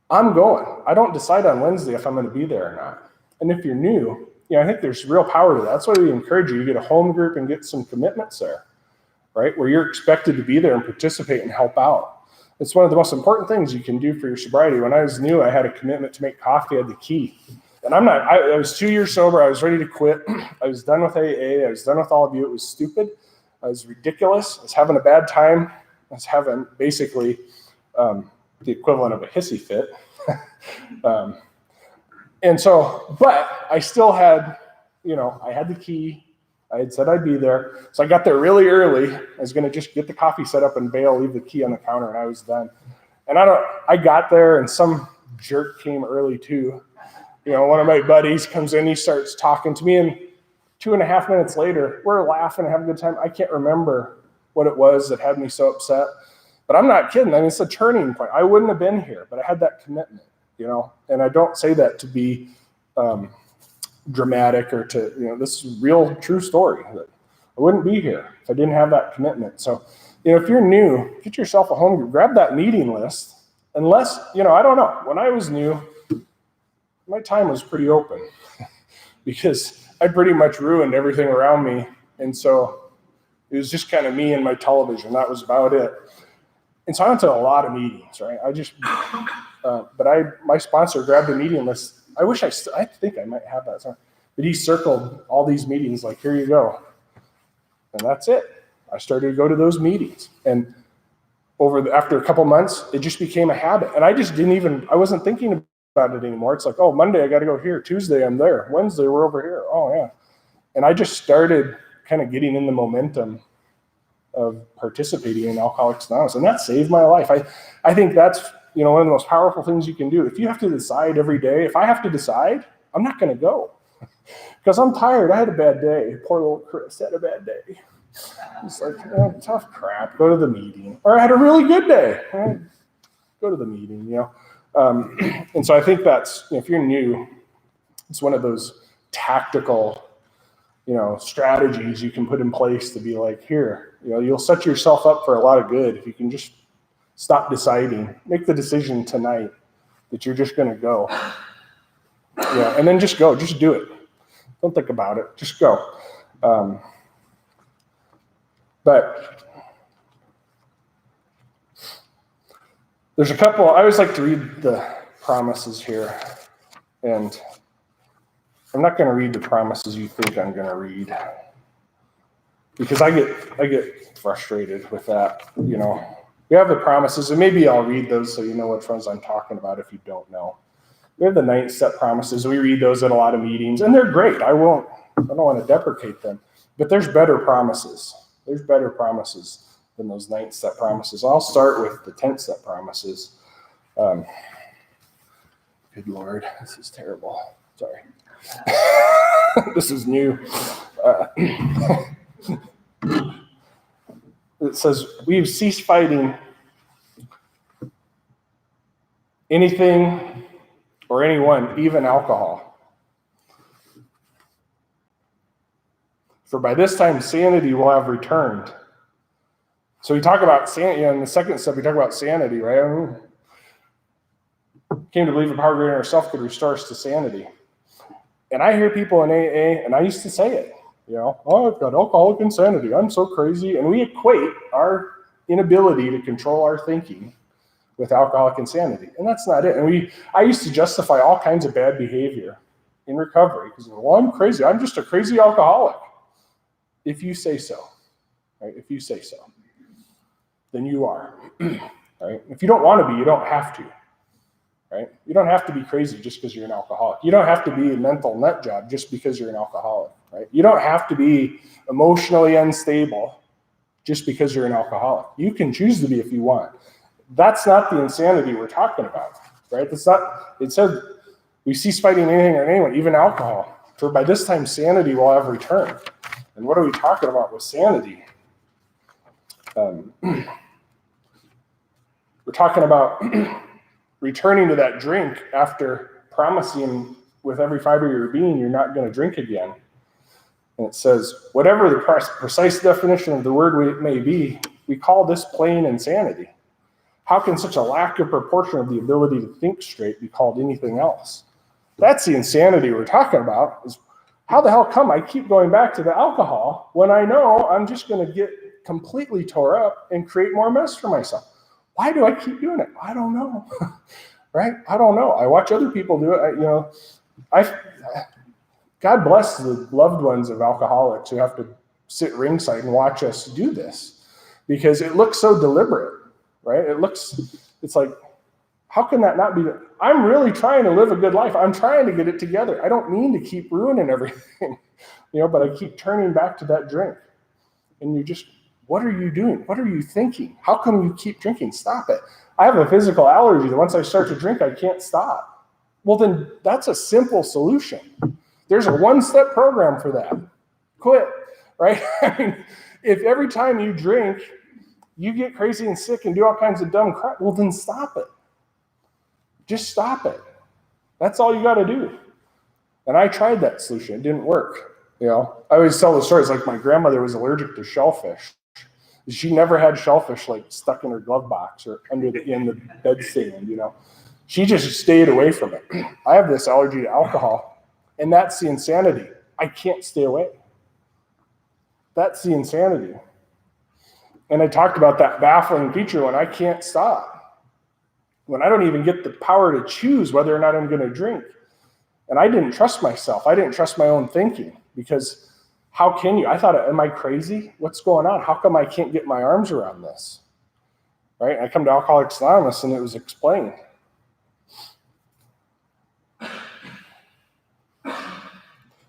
I'm going. I don't decide on Wednesday if I'm going to be there or not. And if you're new, I think there's real power to that. That's why we encourage you to get a home group and get some commitments there, right? Where you're expected to be there and participate and help out. It's one of the most important things you can do for your sobriety. When I was new, I had a commitment to make coffee. I had the key. And I was 2 years sober. I was ready to quit. I was done with AA. I was done with all of you. It was stupid. It was ridiculous. I was having a bad time. I was having basically the equivalent of a hissy fit. But I still had, I had the key. I had said I'd be there. So I got there really early. I was going to just get the coffee set up and bail, leave the key on the counter, and I was done. And I got there, and some jerk came early too. One of my buddies comes in, he starts talking to me, and 2.5 minutes later, we're laughing and having a good time. I can't remember what it was that had me so upset, but I'm not kidding. I mean, it's a turning point. I wouldn't have been here, but I had that commitment, and I don't say that to be dramatic or to, this is a real true story. That I wouldn't be here if I didn't have that commitment. So, if you're new, get yourself a home group, grab that meeting list. Unless, I don't know. When I was new, my time was pretty open because I pretty much ruined everything around me. And so it was just kind of me and my television. That was about it. And so I went to a lot of meetings, right? My sponsor grabbed a meeting list. I think I might have that. But he circled all these meetings like, here you go. And that's it. I started to go to those meetings. And after a couple months, it just became a habit. And I wasn't thinking about it anymore. It's like, oh, Monday I got to go here. Tuesday I'm there. Wednesday we're over here. Oh yeah. And I just started kind of getting in the momentum of participating in Alcoholics Anonymous, and that saved my life. I think that's one of the most powerful things you can do. If you have to decide every day, if I have to decide, I'm not going to go because I'm tired. I had a bad day. Poor little Chris had a bad day. It's like, tough crap. Go to the meeting. Or I had a really good day. Right? Go to the meeting. And so I think that's, if you're new, it's one of those tactical, strategies you can put in place to be like, here, you'll set yourself up for a lot of good if you can just stop deciding, make the decision tonight that you're just going to go. And then just go, just do it. Don't think about it, just go. But there's a couple, I always like to read the promises here, and I'm not going to read the promises you think I'm going to read, because I get frustrated with that. We have the promises, and maybe I'll read those so you know which ones I'm talking about if you don't know. We have the 9th step promises. We read those at a lot of meetings, and they're great. I don't want to deprecate them, but there's better promises. There's better promises than those 9th step promises. I'll start with the 10th step promises. Good Lord, this is terrible. Sorry. This is new. It says, we've ceased fighting anything or anyone, even alcohol. For by this time, sanity will have returned. So we talk about sanity, in the 2nd step, we talk about sanity, right? Came to believe the power greater than ourselves could restore us to sanity. And I hear people in AA, and I used to say it, oh, I've got alcoholic insanity. I'm so crazy. And we equate our inability to control our thinking with alcoholic insanity. And that's not it. And I used to justify all kinds of bad behavior in recovery because, I'm crazy. I'm just a crazy alcoholic. If you say so, right? If you say so, then you are, right? If you don't want to be, you don't have to. right? You don't have to be crazy just because you're an alcoholic. You don't have to be a mental nut job just because you're an alcoholic, right? You don't have to be emotionally unstable just because you're an alcoholic. You can choose to be if you want. That's not the insanity we're talking about, right? That's not, it said we cease fighting anything or anyone, even alcohol. For by this time, sanity will have returned. And what are we talking about with sanity? We're talking about returning to that drink after promising with every fiber of your being you're not going to drink again. And it says, whatever the precise definition of the word may be, we call this plain insanity. How can such a lack of proportion of the ability to think straight be called anything else? That's the insanity we're talking about, is how the hell come I keep going back to the alcohol when I know I'm just going to get completely tore up and create more mess for myself? Why do I keep doing it? I don't know, right? I don't know. I watch other people do it. God bless the loved ones of alcoholics who have to sit ringside and watch us do this, because it looks so deliberate, right? It's like, how can that not be? I'm really trying to live a good life. I'm trying to get it together. I don't mean to keep ruining everything, but I keep turning back to that drink. And what are you doing? What are you thinking? How come you keep drinking? Stop it. I have a physical allergy that once I start to drink, I can't stop. Well, then that's a simple solution. There's a one-step program for that. Quit, right? I mean, if every time you drink, you get crazy and sick and do all kinds of dumb crap, well, then stop it. Just stop it. That's all you got to do. And I tried that solution. It didn't work. I always tell the stories, like my grandmother was allergic to shellfish. She never had shellfish like stuck in her glove box or in the bedstand, She just stayed away from it. I have this allergy to alcohol, and that's the insanity. I can't stay away. That's the insanity. And I talked about that baffling feature when I can't stop. When I don't even get the power to choose whether or not I'm going to drink. And I didn't trust myself. I didn't trust my own thinking, because how can you? I thought, am I crazy? What's going on? How come I can't get my arms around this? Right? And I come to Alcoholics Anonymous and it was explained.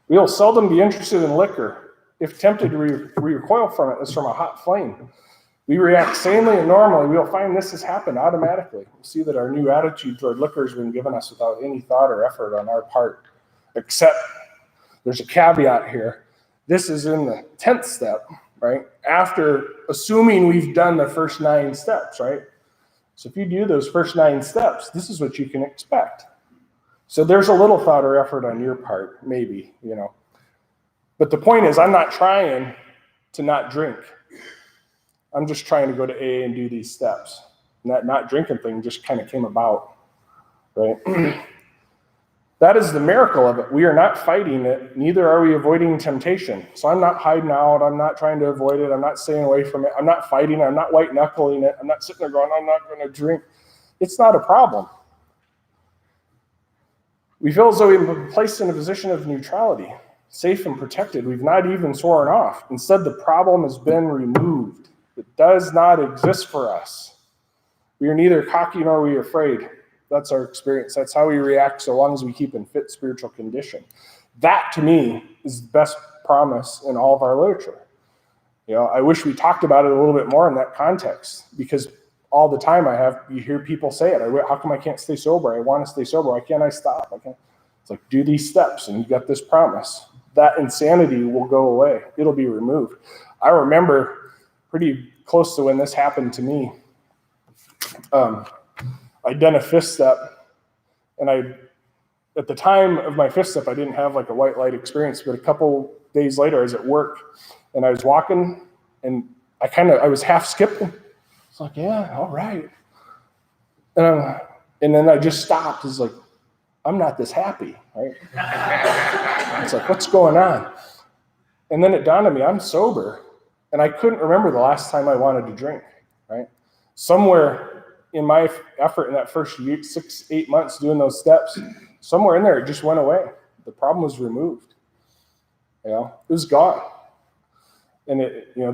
We'll seldom be interested in liquor. If tempted to recoil from it as from a hot flame. We react sanely and normally. We'll find this has happened automatically. We'll see that our new attitude toward liquor has been given us without any thought or effort on our part. Except there's a caveat here. This is in the 10th step, right? After assuming we've done the first 9 steps, right? So if you do those first 9 steps, this is what you can expect. So there's a little thought or effort on your part, maybe, But the point is, I'm not trying to not drink. I'm just trying to go to AA and do these steps. And that not drinking thing just kind of came about, right? That is the miracle of it. We are not fighting it. Neither are we avoiding temptation. So I'm not hiding out. I'm not trying to avoid it. I'm not staying away from it. I'm not fighting. I'm not white knuckling it. I'm not sitting there going, I'm not going to drink. It's not a problem. We feel as though we've been placed in a position of neutrality, safe and protected. We've not even sworn off. Instead, the problem has been removed. It does not exist for us. We are neither cocky nor are we afraid. That's our experience. That's how we react so long as we keep in fit spiritual condition. That, to me, is the best promise in all of our literature. I wish we talked about it a little bit more in that context, because all the time you hear people say it. How come I can't stay sober? I want to stay sober. Why can't I stop? It's like, do these steps and you got this promise. That insanity will go away. It'll be removed. I remember pretty close to when this happened to me. I'd done a 5th step, and at the time of my 5th step, I didn't have like a white light experience, but a couple days later, I was at work, and I was walking, and I was half skipping. It's like, yeah, all right. And then I just stopped. It's like, I'm not this happy, right? It's like, what's going on? And then it dawned on me, I'm sober, and I couldn't remember the last time I wanted to drink, right? Somewhere in my effort in that first 6-8 months doing those steps, somewhere in there, it just went away. The problem was removed. It was gone. And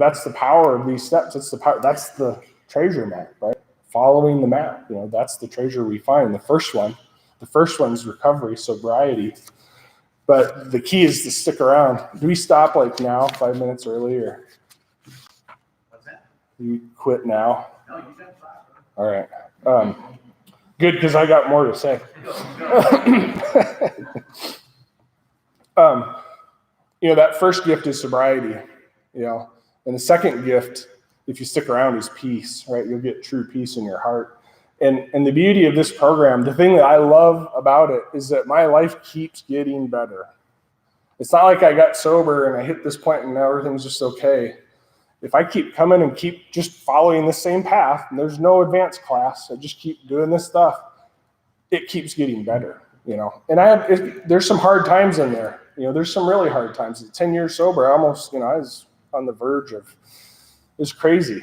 that's the power of these steps. That's the power. That's the treasure map, right? Following the map. That's the treasure we find. The first one The first one's recovery, sobriety. But the key is to stick around. Do we stop like now, 5 minutes early, or What's that? do you quit now? No, you got 5. All right. Good, because I got more to say. That first gift is sobriety, and the second gift, if you stick around, is peace, right? You'll get true peace in your heart. And the beauty of this program, the thing that I love about it is that my life keeps getting better. It's not like I got sober and I hit this point and now everything's just okay. If I keep coming and keep just following the same path, and there's no advanced class, I just keep doing this stuff, it keeps getting better, And there's some hard times in there. There's some really hard times. At 10 years sober, I was on the verge of, it was crazy,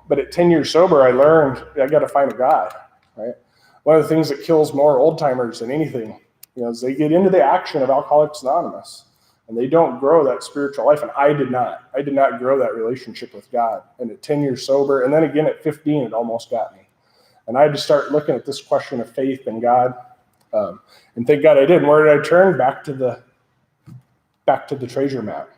But at 10 years sober, I learned I got to find a God, right? One of the things that kills more old timers than anything, is they get into the action of Alcoholics Anonymous and they don't grow that spiritual life. And I did not grow that relationship with God. And at 10 years sober, and then again at 15, it almost got me. And I had to start looking at this question of faith and God. And thank God I did. And where did I turn? Back to the treasure map.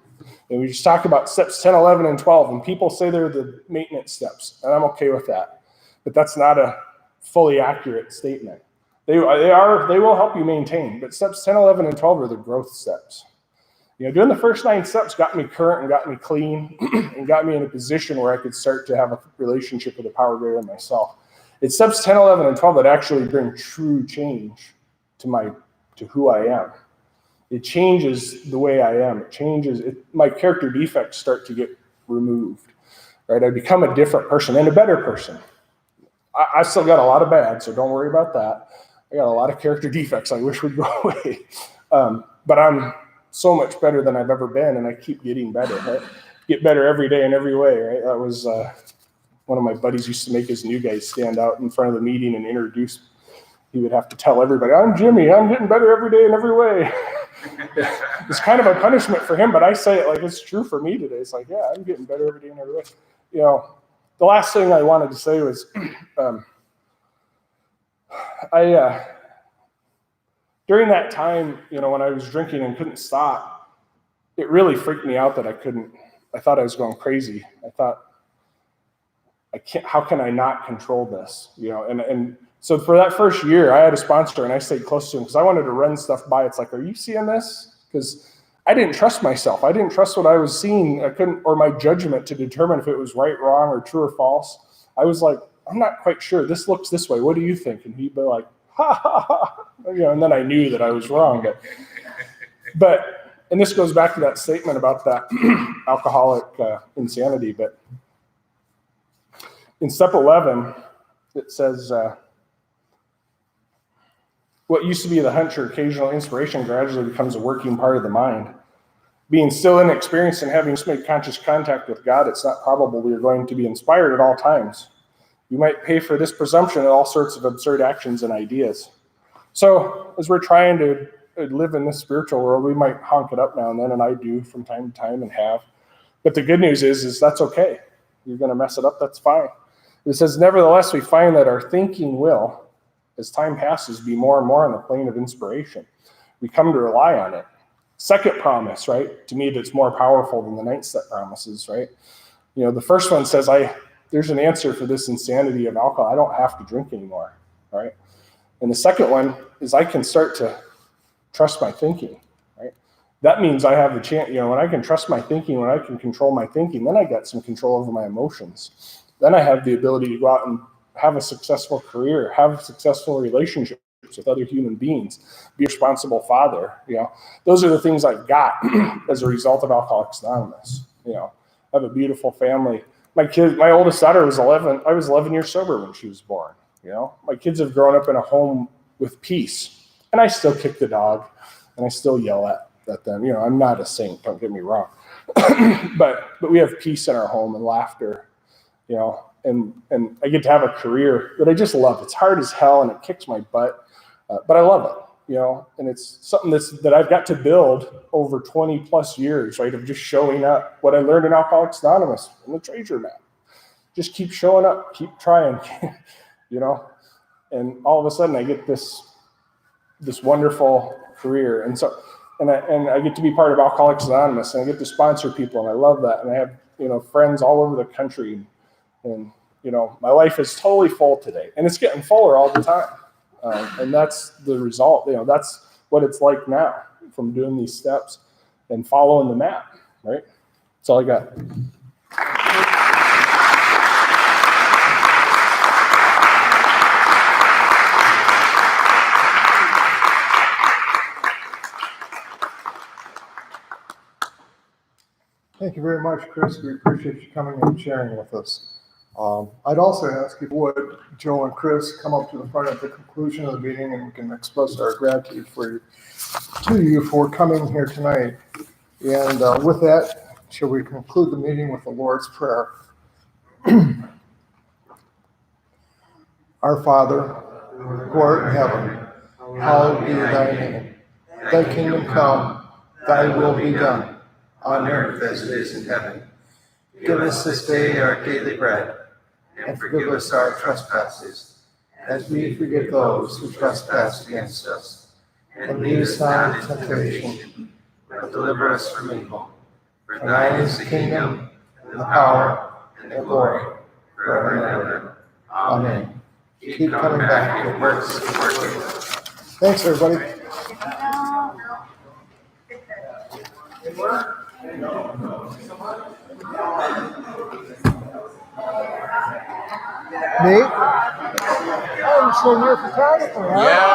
And we just talked about steps 10, 11, and 12. And people say they're the maintenance steps. And I'm okay with that. But that's not a fully accurate statement. They will help you maintain. But steps 10, 11, and 12 are the growth steps. Doing the first 9 steps got me current and got me clean and got me in a position where I could start to have a relationship with a power greater than myself. It's steps 10, 11, and 12 that actually bring true change to who I am. It changes the way I am. My character defects start to get removed, right? I become a different person and a better person. I still got a lot of bad, so don't worry about that. I got a lot of character defects I wish would go away. But I'm so much better than I've ever been, and I keep getting better, right? Get better every day in every way, right? That was one of my buddies used to make his new guys stand out in front of the meeting and introduce. He would have to tell everybody, I'm Jimmy, I'm getting better every day in every way. It's kind of a punishment for him, but I say it like it's true for me today. It's like, yeah, I'm getting better every day in every way. The last thing I wanted to say was, during that time, when I was drinking and couldn't stop, it really freaked me out that I thought I was going crazy. I thought, how can I not control this? And so for that first year, I had a sponsor and I stayed close to him because I wanted to run stuff by. It's like, are you seeing this? Because I didn't trust myself. I didn't trust what I was seeing. I couldn't, or my judgment to determine if it was right, wrong, or true or false. I was like, I'm not quite sure. This looks this way. What do you think? And he'd be like, ha, ha, ha. And then I knew that I was wrong. And this goes back to that statement about that alcoholic insanity. But in step 11, it says, what used to be the hunch or occasional inspiration gradually becomes a working part of the mind. Being still inexperienced and having just made conscious contact with God, it's not probable we are going to be inspired at all times. You might pay for this presumption in all sorts of absurd actions and ideas. So as we're trying to live in this spiritual world, we might honk it up now and then, and I do from time to time and have. But the good news is that's okay. You're going to mess it up, that's fine. It says, nevertheless, we find that our thinking will, as time passes, be more and more on the plane of inspiration. We come to rely on it. Second promise, right? To me, that's more powerful than the 9th step promises, right? The first one says, there's an answer for this insanity of alcohol. I don't have to drink anymore, right? And the second one is I can start to trust my thinking, right? That means I have the chance, when I can trust my thinking, when I can control my thinking, then I got some control over my emotions. Then I have the ability to go out and have a successful career, have successful relationships with other human beings, be a responsible father. Those are the things I've got as a result of Alcoholics Anonymous. I have a beautiful family. My oldest daughter was 11. I was 11 years sober when she was born. My kids have grown up in a home with peace, and I still kick the dog and I still yell at them. I'm not a saint, don't get me wrong, but we have peace in our home and laughter, and I get to have a career that I just love. It's hard as hell and it kicks my butt, but I love it, and it's something that I've got to build over 20 plus years, right, of just showing up. What I learned in Alcoholics Anonymous in the treasure map, just keep showing up, keep trying, and all of a sudden I get this this wonderful career. And so, and I get to be part of Alcoholics Anonymous, and I get to sponsor people, and I love that. And I have, friends all over the country, and my life is totally full today, and it's getting fuller all the time. And that's the result. That's what it's like now from doing these steps and following the map, right? That's all I got. Thank you very much, Chris. We appreciate you coming and sharing with us. I'd also ask if you would, Joe and Chris, come up to the front at the conclusion of the meeting, and we can express our gratitude to you for coming here tonight. And with that, shall we conclude the meeting with the Lord's Prayer? Our Father, who art in heaven, hallowed be thy name. Thy kingdom come, thy will be done, on earth as it is in heaven. Give us this day our daily bread, and forgive us our trespasses, as we forgive those who trespass against us. And lead us not into temptation, but deliver us from evil. For thine is the kingdom, and the power, and the glory, forever and ever. Amen. Keep coming back to works. Thanks, everybody. Nate? Oh, so you're a photographer, huh? Yeah.